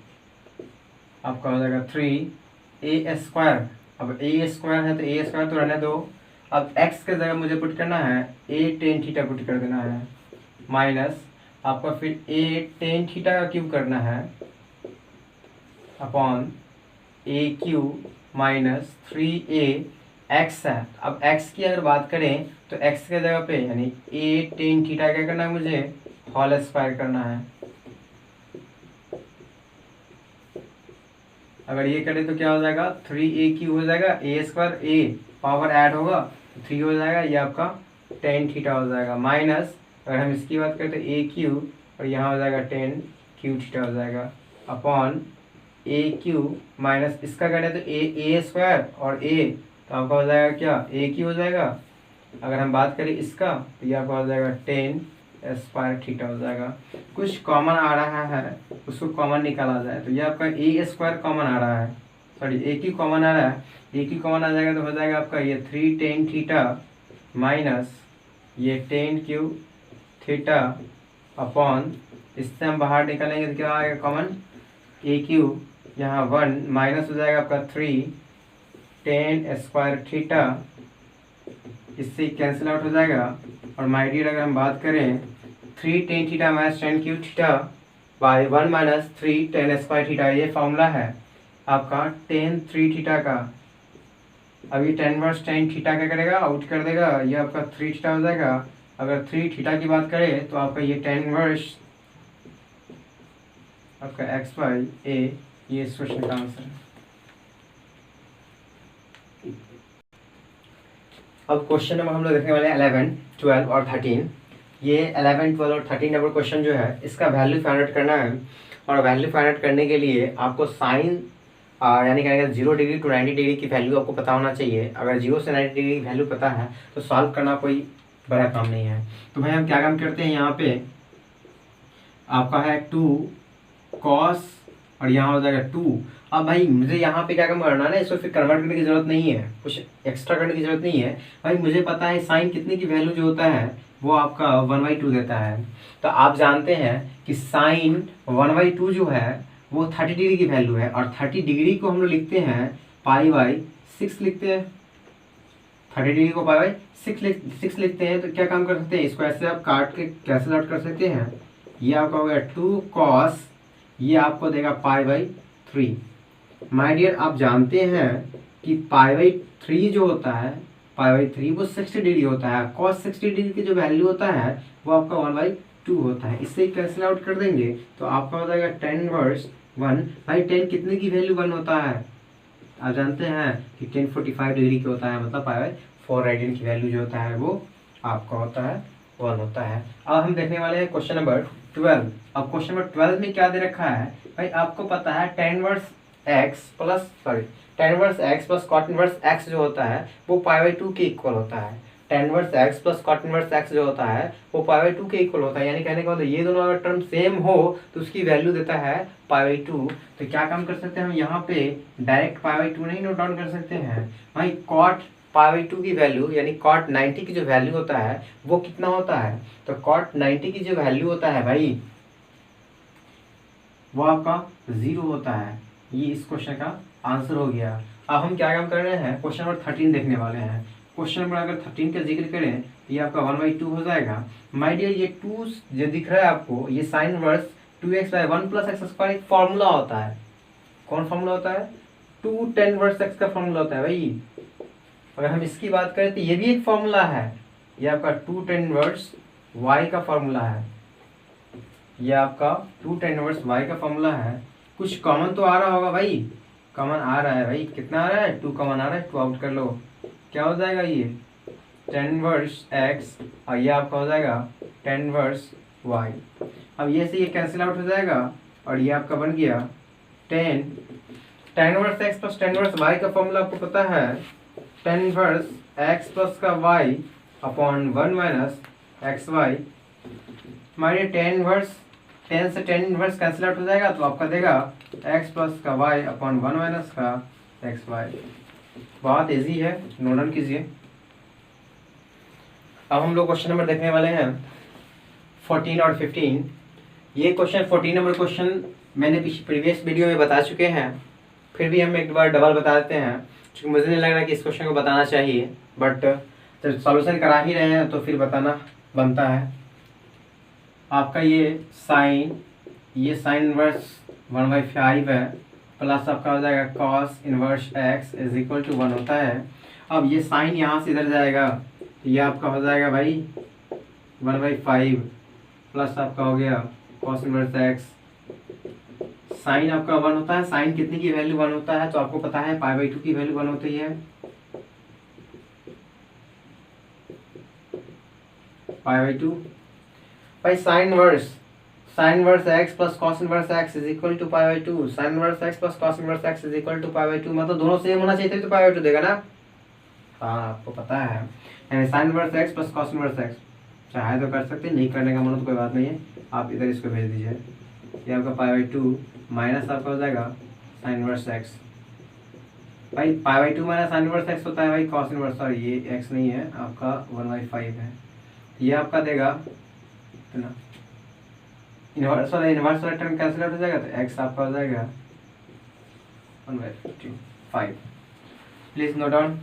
आपका हो जाएगा 3 ए स्क्वायर। अब ए स्क्वायर है तो ए स्क्वायर तो रहने दो। अब एक्स के जगह मुझे पुट करना है ए टेन थीटा पुट कर देना है, माइनस आपका फिर ए टेन थीटा का क्यूब करना है अपॉन ए क्यूब माइनस 3a एक्स है। अब x की अगर बात करें तो x के जगह पे यानी ए टेन थीटा क्या करना है मुझे, होल स्क्वायर करना है। अगर ये करें तो क्या हो जाएगा 3a क्यूब हो जाएगा, ए स्क्वायर ए पावर ऐड होगा 3 हो जाएगा, ये आपका टेन थीटा हो जाएगा, माइनस अगर हम इसकी बात करें तो ए क्यूब और यहाँ हो जाएगा टेन क्यूब थीटा हो जाएगा अपॉन ए क्यूब माइनस इसका करें तो ए स्क्वायर और ए तो आपका हो जाएगा क्या, ए क्यूब हो जाएगा। अगर हम बात करें इसका तो ये आपका हो जाएगा टेन स्क्वायर थीटा हो जाएगा। कुछ कॉमन आ रहा है उसको कॉमन निकाला जाए, तो ये आपका ए स्क्वायर कॉमन आ रहा है, सॉरी एक ही कॉमन आ रहा है, एक ही कॉमन आ जाएगा तो हो जाएगा आपका ये 3 टेन थीटा माइनस ये टेन क्यूब थीटा अपॉन, इससे हम बाहर निकालेंगे तो क्या आएगा कॉमन, ए क्यूब यहाँ 1 माइनस हो जाएगा आपका 3 टेन स्क्वायर थीटा, इससे कैंसिल आउट हो जाएगा। और माय डियर अगर हम बात करें 3 tan theta minus ten cube theta by 1 minus 3 ten square theta, ये फॉर्मूला है आपका टेन 3 थीटा का। अब ये टेन वर्स टेन थीटा क्या करेगा, आउट कर देगा, ये आपका 3 थीटा हो जाएगा। अगर 3 थीटा की बात करें तो आपका ये टेन वर्स आपका एक्स बाई ए, ये इस क्वेश्चन का आंसर है। अब क्वेश्चन नंबर हम लोग देखने वाले हैं 11, 12 और 13। ये 11, 12 और 13 नंबर क्वेश्चन जो है इसका वैल्यू फाइंड आउट करना है। और वैल्यू फाइंड आउट करने के लिए आपको साइन यानी क्या 0 डिग्री टू 90 डिग्री की वैल्यू आपको पता होना चाहिए। अगर 0 से 90 डिग्री की वैल्यू पता है तो सॉल्व करना कोई बड़ा काम नहीं है। तो भाई हम क्या काम करते हैं, यहाँ पे आपका है 2 कॉस और यहाँ हो जाएगा 2। अब भाई मुझे यहाँ पे क्या काम करना है ना, इसको फिर कन्वर्ट करने की जरूरत नहीं है, कुछ एक्स्ट्रा करने की जरूरत नहीं है। भाई मुझे पता है साइन कितने की वैल्यू जो होता है वो आपका 1/2 देता है। तो आप जानते हैं कि साइन 1/2 जो है वो 30 डिग्री की वैल्यू है, और 30 डिग्री को हम लोग लिखते हैं π/6 लिखते हैं। 30 डिग्री को π/6 लिखते हैं। तो क्या काम कर सकते हैं, इसको ऐसे आप काट के कैंसिल आउट कर सकते हैं। ये आपका हो गया 2 कॉस, ये आपको देगा π/3। माय डियर आप जानते हैं कि π/3 जो होता है, π/3 वो 60 डिग्री होता है। cos 60 डिग्री की जो वैल्यू होता है वो आपका 1/2 होता है। इससे कैंसिल आउट कर देंगे तो आपका हो जाएगा tan वर्स 1। भाई tan कितने की वैल्यू 1 होता है, आप जानते हैं कि tan 45 डिग्री की होता है, मतलब π/4 रेडियन की वैल्यू जो होता है वो आपका होता है 1 होता है। अब हम देखने वाले हैं क्वेश्चन नंबर 12। अब क्वेश्चन नंबर 12 में क्या दे रखा है, भाई आपको पता है tan inverse x plus cot inverse x जो होता है वो π/2 के इक्वल होता है। tan inverse x plus cot inverse x जो होता है वो π/2 के इक्वल होता है। यानी कहने का मतलब ये दोनों अगर टर्म सेम हो तो उसकी वैल्यू देता है π/2। तो क्या काम कर सकते हैं हम यहाँ पे डायरेक्ट π/2 नहीं नोट डाउन कर सकते हैं। भाई cot π/2 की वैल्यू यानी cot 90 की जो वैल्यू होता है वो कितना होता है, तो cot 90 की जो वैल्यू होता है भाई वो आपका 0 होता है। ये इस क्वेश्चन का आंसर हो गया। अब हम क्या काम कर रहे हैं, क्वेश्चन नंबर 13 देखने वाले हैं। क्वेश्चन नंबर अगर 13 का जिक्र करें तो ये आपका 1/2 हो जाएगा। माय डियर ये 2 जो दिख रहा है आपको, ये साइन वर्स 2x/1 + x² एक फॉर्मूला होता है। कौन फॉर्मूला होता है, 2 tan वर्स x का फॉर्मूला होता है भाई। अगर हम इसकी बात करें तो ये भी एक फॉर्मूला है, ये आपका 2 tan वर्स y का फॉर्मूला है। ये आपका 2 tan वर्स y का फॉर्मूला है। कुछ कॉमन तो आ रहा होगा भाई, कॉमन आ रहा है भाई, कितना आ रहा है, 2 कॉमन आ रहा है, 2 आउट कर लो, क्या हो जाएगा ये tan वर्स x और ये आपका हो जाएगा tan वर्स y। अब ये से ये कैंसिल आउट हो जाएगा और ये आपका बन गया tan inverse x plus tan inverse y का फॉर्मूला आपको पता है, tan वर्स x प्लस का y अपॉन 1 माइनस xy। हमारे tan वर्स 10 से tan इनवर्स कैंसिल आउट हो जाएगा तो आपका देगा x प्लस का y अपॉन 1 माइनस का xy। बहुत इजी है, नोट डाउन कीजिए। अब हम लोग क्वेश्चन नंबर देखने वाले हैं 14 और 15। ये क्वेश्चन 14 नंबर क्वेश्चन मैंने प्रीवियस वीडियो में बता चुके हैं, फिर भी हम एक बार डबल बता देते हैं क्योंकि मुझे नहीं लग रहा कि इस क्वेश्चन को बताना चाहिए, बट जब सॉल्यूशन करा ही रहे हैं तो फिर बताना बनता है। आपका ये साइन इनवर्स 1/5 है, प्लस आपका हो जाएगा cos inverse x is equal to 1 होता है। अब ये साइन यहाँ से इधर जाएगा, ये आपका हो जाएगा भाई 1/5 प्लस आपका हो गया कॉस इनवर्स x। साइन आपका 1 होता है, साइन कितने की वैल्यू 1 होता है, तो आपको पता है π/2 की वैल्यू 1 होती है। π/2 भाई sine verse x plus cos inverse x is equal to π/2। Sine inverse x plus cos inverse x is equal to π/2, मतलब दोनों सेम होना चाहिए तो π/2 देगा ना। हाँ आपको पता है, यानी sign inverse x plus cos inverse x चाहे तो कर सकते हैं, नहीं करने का मन हो तो कोई बात नहीं है, आप इधर इसको भेज दीजिए। ये आपका π/2 माइनस आपका हो जाएगा साइन इनवर्स एक्स। भाई π/2 माइनस साइन इनवर्स एक्स होता है भाई कॉस इनवर्स, सॉरी ये एक्स नहीं है आपका 1/5 है। ये आपका देगा इतना, इनवर्स वाला टर्म कैंसिल आउट हो जाएगा, तो एक्स आपका हो जाएगा 1/5। Please note down.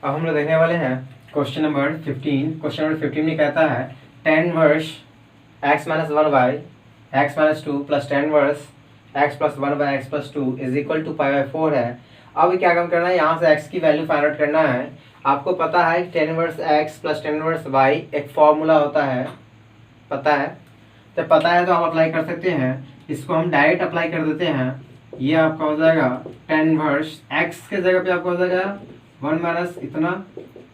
अब हम लोग देखने वाले हैं क्वेश्चन नंबर 15। क्वेश्चन नंबर 15 में कहता है tan inverse x minus 1/x-2 plus tan inverse x plus 1/x+2 is equal to π/4 है। अब क्या काम करना है, यहाँ से x की वैल्यू फाइंड आउट करना है। आपको पता है tan inverse x plus tan inverse y एक फॉर्मूला होता है, पता है? तो पता है तो आप अप्लाई कर सकते हैं, इसको हम डायरेक्ट अप्लाई कर देते हैं। ये आपका हो जाएगा tan इनवर्स x के जगह पे आपका हो जाएगा 1 माइनस इतना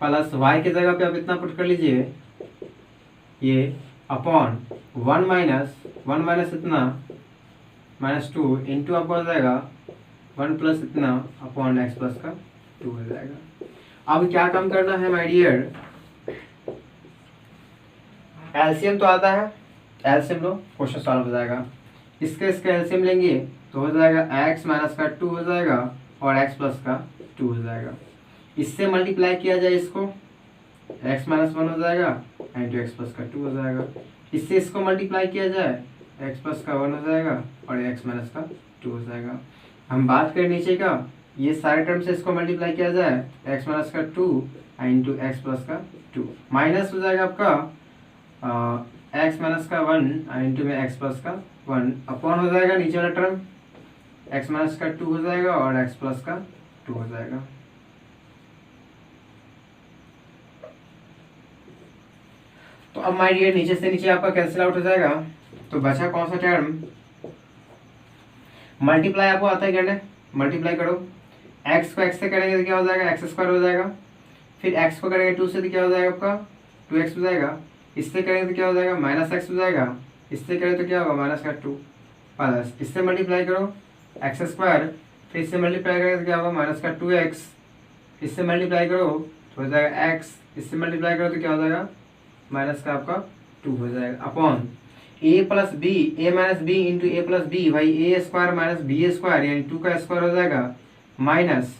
प्लस y के जगह पे आप इतना पुट कर लीजिए, ये अपॉन 1 माइनस इतना -2 इंटू आपको हो जाएगा 1 प्लस इतना अपॉन x प्लस का 2 हो जाएगा। अब क्या काम करना है माय डियर, एलसीएम तो आता है, एलसीएम लो क्वेश्चन सॉल्व हो जाएगा। इसका एलसीएम लेंगे तो हो जाएगा x माइनस का 2 हो जाएगा और x प्लस का 2 हो जाएगा। इससे मल्टीप्लाई किया जाए इसको, x माइनस 1 हो जाएगा इंटू x प्लस का 2 हो जाएगा। इससे इसको मल्टीप्लाई किया जाए x प्लस का 1 हो जाएगा और x माइनस का 2 हो जाएगा। हम बात करें नीचे का, ये सारे टर्म से इसको मल्टीप्लाई किया जाए x माइनस का 2 इंटू x प्लस का 2, माइनस हो जाएगा आपका x माइनस का 1 इंटू में x प्लस का 1 अपॉन हो जाएगा नीचे वाला टर्म x माइनस का 2 हो जाएगा और x प्लस का 2 हो जाएगा। तो अब माय डियर नीचे से नीचे आपका कैंसिल आउट हो जाएगा, तो बचा कौन सा टर्म, मल्टीप्लाई आपको आता है करने, मल्टीप्लाई करो। x को x से करेंगे तो क्या हो जाएगा, x² हो जाएगा। फिर x को करेंगे 2 से तो क्या हो जाएगा आपका 2x हो जाएगा। इससे करेंगे तो क्या हो जाएगा -x हो जाएगा। इससे करें तो क्या होगा -2 प्लस इससे मल्टीप्लाई करो x², फिर इससे मल्टीप्लाई करेंगे तो क्या होगा -2x। इससे मल्टीप्लाई करो तो हो जाएगा x, इससे मल्टीप्लाई करो तो क्या हो जाएगा माइनस का आपका 2 हो जाएगा upon a plus B, a minus B into A plus B, भाई a² माइनस b² यानी 2 का स्क्वायर हो जाएगा माइनस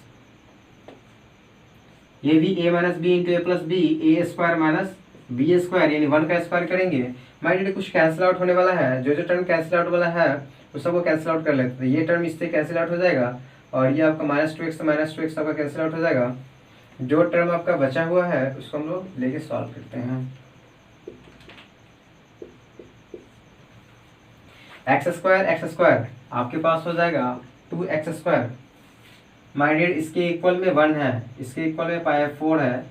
ये भी a minus B into A plus B, a² minus b² यानी 1 का स्क्वायर करेंगे। माइंड यदि कुछ कैंसिल आउट होने वाला है, जो टर्म कैंसिल आउट वाला है उस सबको कैंसिल आउट कर लेते हैं। ये टर्म इससे कैंसिल आउट हो जाएगा और ये आपका -2x -2x आपका कैंसिल आउट हो जाएगा। जो टर्म आपका बचा हुआ है उसको हम लोग लेके सॉल्व करते हैं। x² आपके पास हो जाएगा 2x²। माय डियर इसके इक्वल में 1 है, इसके इक्वल में π/4 है,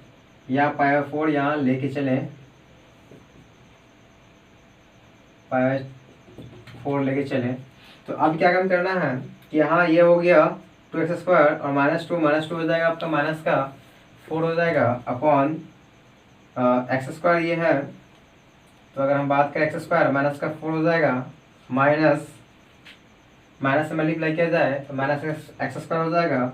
या π/4 यहाँ लेके चले, π/4 लेके चले। तो अब क्या काम करना है कि यहाँ ये हो गया 2x² और -2 हो जाएगा आपका माइनस का 4 हो जाएगा अपॉन x² ये है। तो अगर हम बात करें x² माइनस का 4 हो जाएगा माइनस से मल्टीप्लाई किया जाए तो -x² हो जाएगा,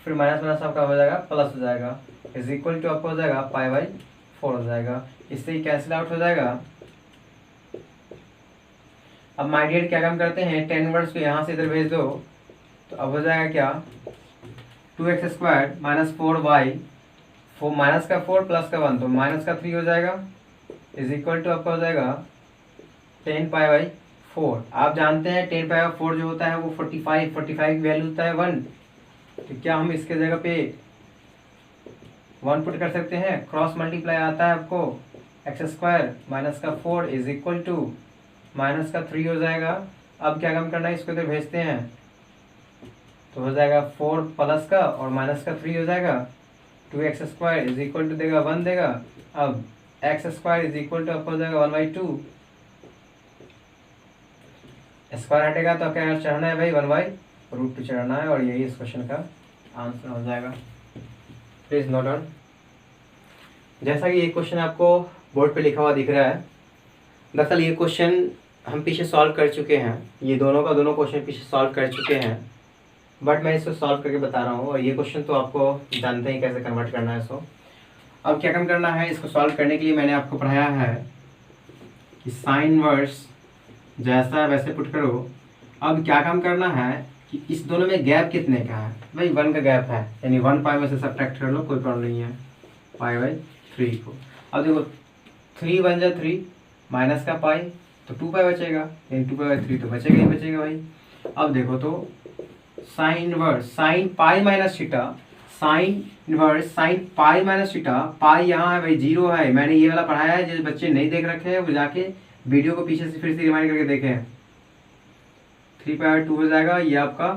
फिर माइनस आपका हो जाएगा प्लस हो जाएगा, इज इक्वल टू आपका हो जाएगा π/4 हो जाएगा। इससे ही कैंसिल आउट हो जाएगा। अब माय डियर क्या काम करते हैं, tan इनवर्स को यहाँ से इधर भेज दो, तो अब हो जाएगा क्या 2x² माइनस 4y, माइनस का 4 प्लस का 1 तो माइनस का 3 हो जाएगा, इज इक्वल टू आपका हो जाएगा 10π/4। आप जानते हैं 10π/4 जो होता है वो 45 की वैल्यू होता है 1। तो क्या हम इसके जगह पे 1 पुट कर सकते हैं, क्रॉस मल्टीप्लाई आता है आपको x² माइनस का 4 इज इक्वल टू माइनस का 3 हो जाएगा। अब क्या काम करना है, इसको इधर भेजते हैं तो हो जाएगा 4 प्लस का और माइनस का 3 हो जाएगा, 2x² इज इक्वल टू देगा 1 देगा। अब x² इज इक्वल टू आपको हो जाएगा 1/2, स्क्वायर हटेगा तो क्या चढ़ना है भाई 1/√2 चढ़ना है, और यही इस क्वेश्चन का आंसर हो जाएगा। Please note down. जैसा कि ये क्वेश्चन आपको बोर्ड पे लिखा हुआ दिख रहा है, दरअसल ये क्वेश्चन हम पीछे सॉल्व कर चुके हैं, ये दोनों का दोनों क्वेश्चन पीछे सॉल्व कर चुके हैं। बट मैं इसको सॉल्व करके बता रहा हूँ, और ये क्वेश्चन तो आपको जानते ही कैसे कन्वर्ट करना है। सो अब क्या काम करना है, इसको सॉल्व करने के लिए मैंने आपको पढ़ाया है कि साइन इनवर्स जैसा है वैसे पुट करो। अब क्या काम करना है कि इस दोनों में गैप कितने का है, भाई 1 का गैप है, यानी 1 पाई में से सब्ट्रैक्ट कर लो, कोई प्रॉब्लम नहीं है, पाई बाई 3 को। अब देखो 3 बन जा 3 माइनस का पाई तो 2 पाई बचेगा, यानी 2 पाई बाई 3 तो बचेगा ही बचेगा भाई। अब देखो तो sine inverse sine pi minus theta, sine inverse sine pi minus theta, pi यहाँ है भाई 0 है, मैंने ये वाला पढ़ाया है, जो बच्चे नहीं देख रखे हैं वो जाके वीडियो को पीछे से फिर से रिमाइंड करके देखें। 3 पाई 2 हो जाएगा, ये आपका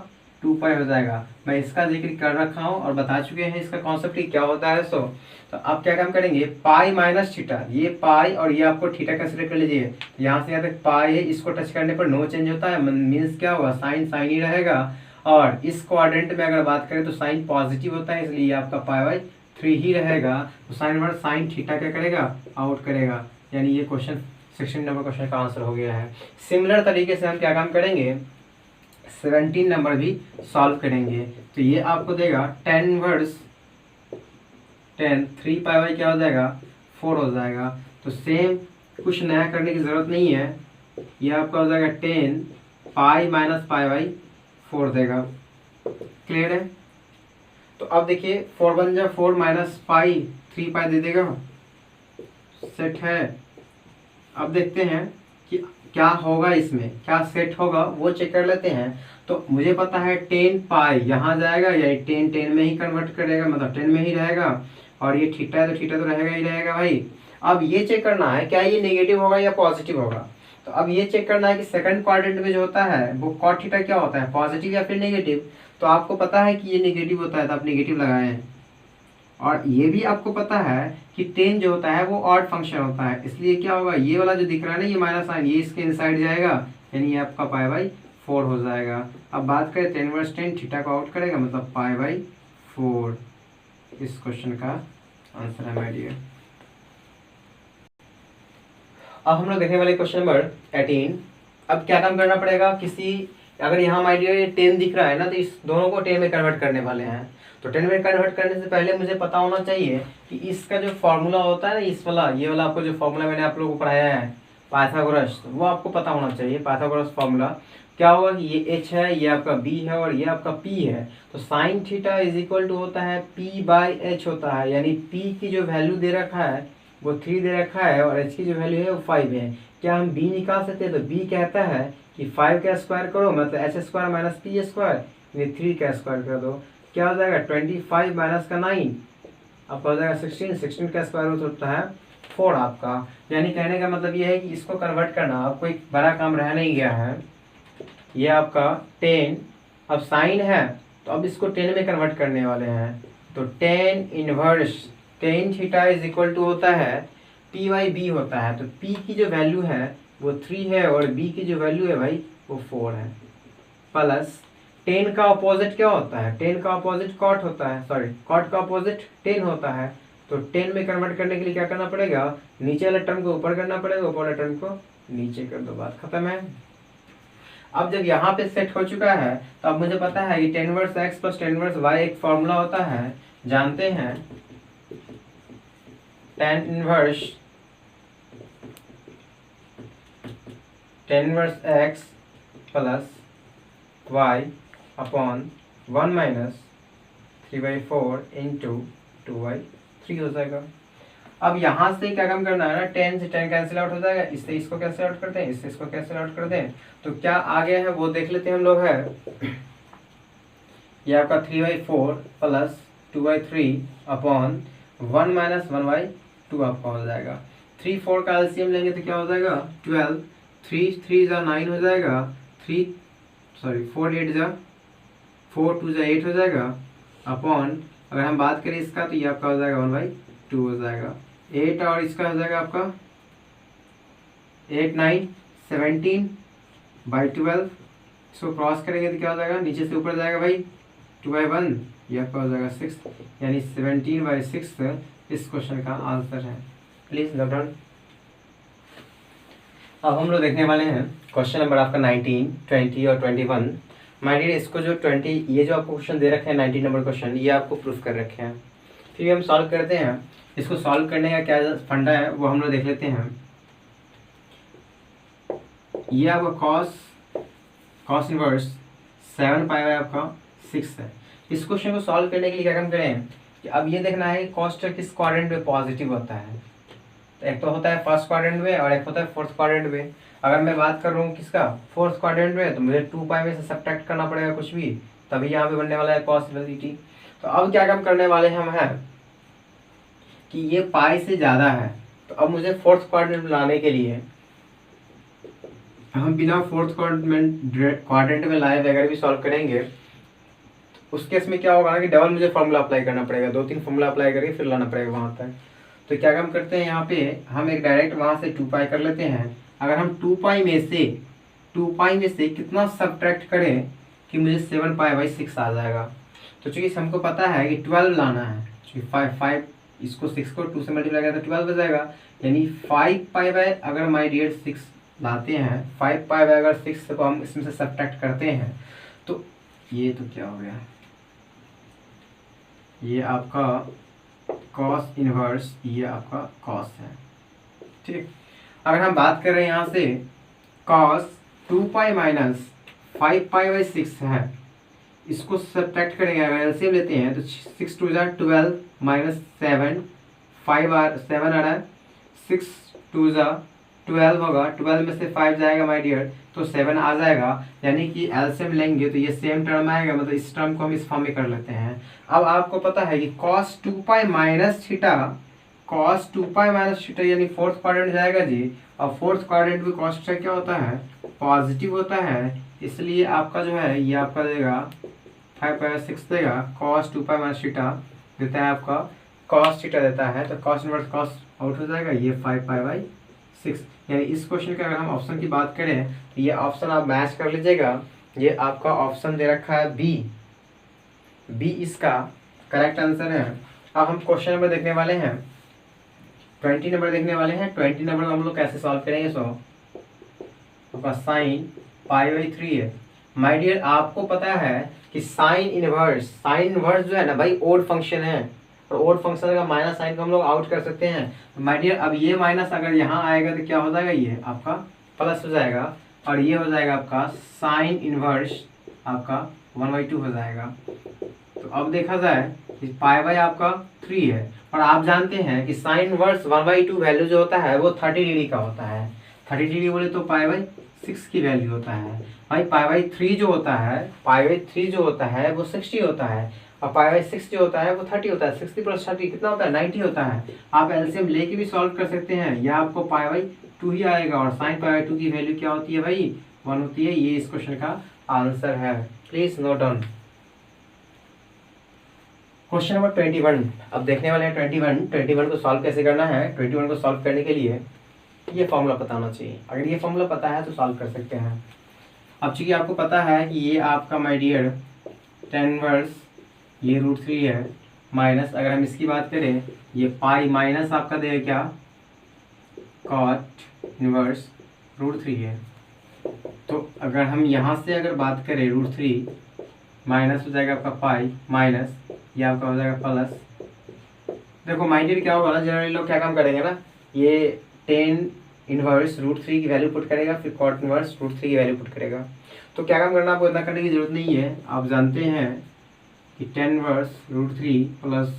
2 पाई हो जाएगा। मैं इसका जिक्र कर रखा हूँ और बता चुके हैं इसका कॉन्सेप्ट ही क्या होता है। सो तो आप क्या काम करेंगे, पाई माइनस थीटा, ये पाई और ये आपको थीटा कंसिडर कर लीजिए, तो यहाँ से यहाँ तक पाई है, इसको टच करने पर नो चेंज होता है, मीन्स क्या होगा, साइन साइन ही रहेगा। और इस क्वाड्रेंट में अगर बात करें तो साइन पॉजिटिव होता है, इसलिए आपका पाई बाई 3 ही रहेगा। तो साइन वर्ड साइन थीटा क्या करेगा, आउट करेगा, यानी ये क्वेश्चन 16 नंबर क्वेश्चन का आंसर हो गया है। सिमिलर तरीके से हम क्या काम करेंगे, 17 नंबर भी सॉल्व करेंगे। तो ये आपको देगा 10 इनवर्स 10 3 पाई बाई क्या हो जाएगा 4 हो जाएगा। तो सेम कुछ नया करने की ज़रूरत नहीं है, ये आपका हो जाएगा 10 पाई माइनस पाई बाई 4 देगा। क्लियर है। तो अब देखिए 4 बन जा 4 माइनस पाई 3 पाई दे देगा, सेट है। अब देखते हैं कि क्या होगा, इसमें क्या सेट होगा वो चेक कर लेते हैं। तो मुझे पता है 10 पाई यहाँ जाएगा, यानी 10 10 में ही कन्वर्ट करेगा, मतलब 10 में ही रहेगा, और ये थीटा है तो थीटा तो रहेगा ही रहेगा भाई। अब ये चेक करना है क्या ये नेगेटिव होगा या पॉजिटिव होगा। तो अब ये चेक करना है कि सेकंड क्वाड्रेंट में जो होता है वो कॉट थीटा क्या होता है, पॉजिटिव या फिर नेगेटिव। तो आपको पता है कि ये नेगेटिव होता है तो आप नेगेटिव लगाए हैं, और ये भी आपको पता है कि 10 जो होता है वो ऑड फंक्शन होता है, इसलिए क्या होगा, ये वाला जो दिख रहा है ना ये माइनस साइन, ये इसके इनसाइड जाएगा, यानी ये आपका पाई बाई 4 हो जाएगा। अब बात करें 10 इनवर्स 10 थीटा को आउट करेगा, मतलब पाई बाई 4 इस क्वेश्चन का आंसर है माय डियर। अब हम लोग देखने वाले क्वेश्चन नंबर 18। अब क्या काम करना पड़ेगा, किसी अगर यहाँ माय डियर 10 दिख रहा है ना, तो इस दोनों को 10 में कन्वर्ट करने वाले हैं। तो 10 में कन्वर्ट करने से पहले मुझे पता होना चाहिए कि इसका जो फॉर्मूला होता है ना, इस वाला ये वाला आपको जो फॉर्मूला मैंने आप लोगों को पढ़ाया है पाइथागोरस, वो आपको पता होना चाहिए। पाइथागोरस फॉर्मूला क्या होगा कि ये h है, ये आपका b है और ये आपका p है। तो sine theta is equal to होता है p बाई h होता है, यानी p की जो वैल्यू दे रखा है वो 3 दे रखा है और h की जो वैल्यू है वो 5 है। क्या हम b निकाल सकते हैं, तो b कहता है कि 5 का स्क्वायर करो, मतलब h square minus p square, यानी 3 का स्क्वायर कर दो, क्या हो जाएगा 25 माइनस का 9 आपका हो जाएगा 16, 16 का स्क्वायर रूट होता है 4 आपका। यानी कहने का मतलब ये है कि इसको कन्वर्ट करना आपको एक बड़ा काम रह नहीं गया है। ये आपका 10 अब साइन है, तो अब इसको 10 में कन्वर्ट करने वाले हैं। तो 10 inverse 10 theta is equal to होता है p बाई b होता है। तो p की जो वैल्यू है वो 3 है और b की जो वैल्यू है भाई वो 4 है, प्लस 10 का अपोजिट क्या होता है, 10 का अपोजिट कॉट होता है, सॉरी कॉट का अपोजिट 10 होता है। तो 10 में कन्वर्ट करने के लिए क्या करना पड़ेगा, नीचे वाले टर्म को ऊपर करना पड़ेगा, ऊपर वाले टर्म को नीचे कर दो, बात खत्म है। अब जब यहाँ पे सेट हो चुका है तो अब मुझे पता है कि 10 inverse x plus 10 inverse y एक फॉर्मूला होता है, जानते हैं 10 inverse x plus y upon 1 minus 3/4 into 2/3 हो जाएगा। अब यहाँ से क्या काम करना है ना, 10 से 10 कैंसिल आउट हो जाएगा, इससे इसको कैंसिल आउट करते हैं, इससे इसको कैंसिल आउट करते हैं। तो क्या आ गया है वो देख लेते हैं हम लोग। है ये आपका 3/4 प्लस 2/3 अपॉन 1 माइनस 1/2 आपका हो जाएगा। 3 4 का एलसीएम लेंगे तो क्या हो जाएगा 12, 3 3 जा 9 हो जाएगा, 4 8 जा 4 2 जा 8 हो जाएगा, अपॉन अगर हम बात करें इसका तो ये आपका हो जाएगा 1/2 हो जाएगा। 8 और इसका हो जाएगा आपका 8 9 17/12, इसको क्रॉस करेंगे तो क्या हो जाएगा, नीचे से ऊपर जाएगा भाई 2/1, ये आपका हो जाएगा 6, यानी 17/6 इस क्वेश्चन का आंसर है। Please note down. अब हम लोग देखने वाले हैं क्वेश्चन नंबर आपका 19 20 और 21। माय डियर इसको जो 20 ये जो आपको क्वेश्चन दे रखे हैं 90 नंबर क्वेश्चन, ये आपको प्रूफ कर रखे हैं। फिर हम सॉल्व करते हैं। इसको सॉल्व करने का क्या फंडा है वो हम लोग देख लेते हैं। ये आपका कॉस इनवर्स 7 पाई बाय आपका 6 है। इस क्वेश्चन को सॉल्व करने के लिए क्या काम करें कि अब ये देखना है कॉस टेक किस क्वाड्रेंट में पॉजिटिव होता है। तो एक तो होता है फर्स्ट क्वाड्रेंट में और एक होता है फोर्थ क्वाड्रेंट में। अगर मैं बात कर रहा हूँ किसका, फोर्थ क्वाड्रेंट में, तो मुझे 2 पाई में से सब्ट्रैक्ट करना पड़ेगा कुछ भी, तभी यहाँ पे बनने वाला है पॉसिबिलिटी। तो अब क्या काम करने वाले हम हैं कि ये पाई से ज़्यादा है, तो अब मुझे फोर्थ क्वाड्रेंट में लाने के लिए हम बिना फोर्थ क्वाड्रेंट में लाए वगैरह भी सॉल्व करेंगे। उस केस में क्या होगा ना कि डबल मुझे फॉर्मूला अप्लाई करना पड़ेगा, 2-3 फॉर्मूला अप्लाई करके फिर लाना पड़ेगा वहाँ तक। तो क्या काम करते हैं यहाँ पे हम एक डायरेक्ट वहाँ से 2 पाई कर लेते हैं। अगर हम 2 पाई में से कितना सब्ट्रैक्ट करें कि मुझे 7 पाई बाई 6 आ जाएगा। तो चूँकि हमको पता है कि 12 लाना है, चूँकि 5 इसको 6 को 2 से मल्टीप्लाई करें तो 12 बजाएगा, यानी 5 पाई बाय अगर माय डियर 6 लाते हैं, 5 पाई बाय अगर 6 को हम इसमें से सब्ट्रैक्ट करते हैं तो ये तो क्या हो गया, ये आपका कॉस इनवर्स, ये आपका कॉस है। ठीक, अगर हम बात कर रहे हैं यहाँ से cos 2 pi minus 5 pi by 6 है, इसको सब्ट्रैक्ट करेंगे, अगर एलसीएम लेते हैं तो 6 2 12 माइनस 7 7 आ रहा है, 6 2 12 होगा, 12 में से 5 जाएगा माय डियर तो 7 आ जाएगा, यानी कि एलसीएम लेंगे तो ये सेम टर्म आएगा, मतलब इस टर्म को हम इस फॉर्म में कर लेते हैं। अब आपको पता है कि cos 2 पाई माइनस थीटा यानी फोर्थ क्वाड्रेंट जाएगा जी, और फोर्थ क्वाड्रेंट में cos थीटा क्या होता है, पॉजिटिव होता है, इसलिए आपका जो है ये आपका देगा 5 पाई 6 देगा, cos 2 पाई माइनस थीटा देता है आपका cos थीटा देता है, तो cos इनवर्स cos आउट हो जाएगा, ये 5 पाई बाई 6। यानी इस क्वेश्चन का अगर हम ऑप्शन की बात करें तो ये ऑप्शन आप मैच कर लीजिएगा। ये आपका ऑप्शन दे रखा है बी इसका करेक्ट आंसर है। अब हम क्वेश्चन नंबर देखने वाले हैं 20 नंबर देखने वाले हैं। 20 नंबर हम लोग कैसे सॉल्व करेंगे, सो आपका साइन पाई बाई 3 है। माय डियर आपको पता है कि साइन इनवर्स जो है ना भाई ओड फंक्शन है, और ओड फंक्शन का माइनस साइन को हम लोग आउट कर सकते हैं। माय डियर अब ये माइनस अगर यहाँ आएगा तो क्या हो जाएगा, ये आपका प्लस हो जाएगा, और ये हो जाएगा आपका साइन इनवर्स आपका 1/2 हो जाएगा। तो अब देखा जाए कि पाई बाई आपका 3 है, और आप जानते हैं कि साइन इनवर्स 1/2 वैल्यू जो होता है वो 30 डिग्री का होता है। 30 डिग्री बोले तो पाई बाई 6 की वैल्यू होता है भाई। पाई बाई 3 जो होता है वो 60 होता है, और पाई बाई 6 जो होता है वो 30 होता है। 60 प्लस 30 कितना होता है, 90 होता है। आप एलसीएम लेके भी सॉल्व कर सकते हैं, या आपको पाई बाई 2 ही आएगा, और साइन पाई बाई 2 की वैल्यू क्या होती है भाई, 1 होती है। ये इस क्वेश्चन का आंसर है, please note down. Question number 21 अब देखने वाले हैं। 21 को सॉल्व कैसे करना है। 21 को सॉल्व करने के लिए ये फॉर्मूला पता होना चाहिए, अगर ये फॉर्मूला पता है तो सॉल्व कर सकते हैं। अब चूंकि आपको पता है कि ये आपका माय डियर tan इनवर्स ये √3 है, माइनस अगर हम इसकी बात करें ये पाई माइनस आपका देगा क्या, cot इनवर्स √3 है। तो अगर हम यहाँ से अगर बात करें √3 माइनस हो जाएगा आपका पाई, माइनस ये आपका हो जाएगा प्लस। देखो माय डियर क्या होगा ना, जनरली लोग क्या काम करेंगे ना, ये tan इनवर्स √3 की वैल्यू पुट करेगा, फिर cot इनवर्स √3 की वैल्यू पुट करेगा। तो क्या काम करना, आपको इतना करने की जरूरत नहीं है। आप जानते हैं कि tan inverse √3 plus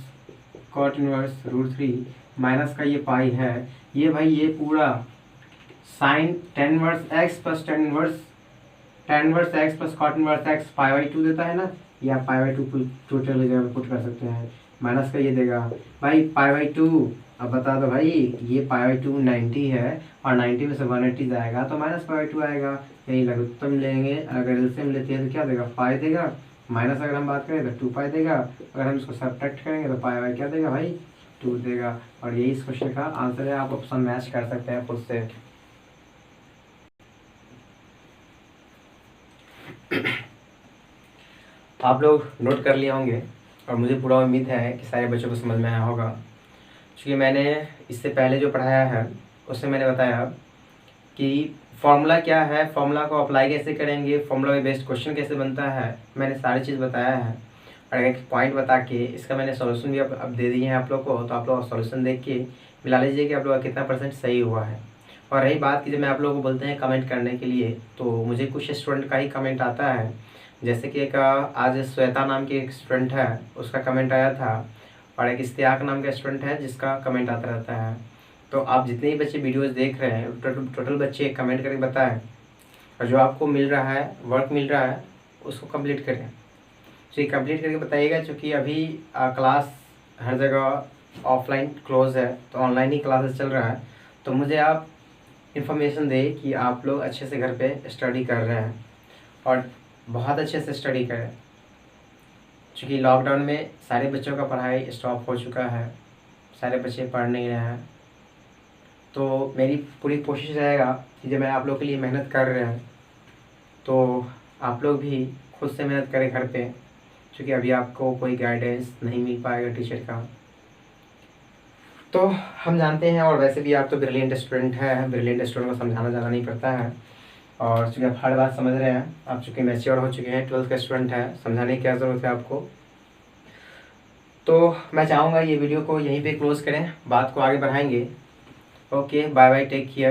cot inverse √3 minus का ये पाई है, ये भाई ये पूरा sine tan inverse x plus tan inverse x plus cot inverse x pi by 2 देता है ना, या पाई बाई 2 टोटल जगह पुट कर सकते हैं। माइनस का ये देगा भाई पाई बाई 2। अब बता दो भाई ये पाई बाई 2 90 है, और 90 में से 180 जाएगा तो माइनस पाई बाई 2 आएगा। यही लघुत्तम लेंगे, अगर एलसीएम लेते हैं तो क्या देगा, पाई देगा, माइनस अगर हम बात करें तो 2 पाई देगा, अगर हम इसको सब्ट्रैक्ट करेंगे तो पाई बाई क्या देगा भाई 2 देगा। और यही इस क्वेश्चन का आंसर है। आप ऑप्शन मैच कर सकते हैं खुद से। आप लोग नोट कर लिए होंगे, और मुझे पूरा उम्मीद है कि सारे बच्चों को समझ में आया होगा, क्योंकि मैंने इससे पहले जो पढ़ाया है उसमें मैंने बताया कि फॉर्मूला क्या है, फॉर्मूला को अप्लाई कैसे करेंगे, फॉर्मूला में बेस्ड क्वेश्चन कैसे बनता है, मैंने सारी चीज़ बताया है। और एक पॉइंट बता के इसका मैंने सॉल्यूशन भी अब दे दिए हैं आप लोग को, तो आप लोग सॉल्यूशन देख के मिला लीजिए कि आप लोग का कितना % सही हुआ है। और रही बात कि जब मैं आप लोगों को बोलते हैं कमेंट करने के लिए, तो मुझे कुछ स्टूडेंट का ही कमेंट आता है। जैसे कि एक आज श्वेता नाम की एक स्टूडेंट है, उसका कमेंट आया था, और एक इश्तियाक नाम का स्टूडेंट है जिसका कमेंट आता रहता है। तो आप जितने भी बच्चे वीडियोस देख रहे हैं, टोटल बच्चे कमेंट करके बताएं, और जो आपको मिल रहा है, वर्क मिल रहा है, उसको कंप्लीट करें। तो ये कंप्लीट करके बताइएगा, क्योंकि अभी क्लास हर जगह ऑफलाइन क्लोज है, तो ऑनलाइन ही क्लासेस चल रहा है। तो मुझे आप इन्फॉर्मेशन दें कि आप लोग अच्छे से घर पे स्टडी कर रहे हैं, और बहुत अच्छे से स्टडी करें, क्योंकि लॉकडाउन में सारे बच्चों का पढ़ाई स्टॉप हो चुका है, सारे बच्चे पढ़ नहीं रहे हैं। तो मेरी पूरी कोशिश रहेगा कि जब मैं आप लोग के लिए मेहनत कर रहे हैं, तो आप लोग भी खुद से मेहनत करें घर पे, क्योंकि अभी आपको कोई गाइडेंस नहीं मिल पाएगा टीचर का। तो हम जानते हैं, और वैसे भी आप तो ब्रिलियंट स्टूडेंट हैं, ब्रिलियंट स्टूडेंट को समझाना ज़्यादा नहीं पड़ता है, और चूँकि आप हर बात समझ रहे हैं, आप चूँकि मैच्योर हो चुके हैं, 12th का स्टूडेंट है, समझाने की क्या ज़रूरत है आपको। तो मैं चाहूँगा ये वीडियो को यहीं पे क्लोज़ करें, बात को आगे बढ़ाएंगे। Okay, bye bye, take care.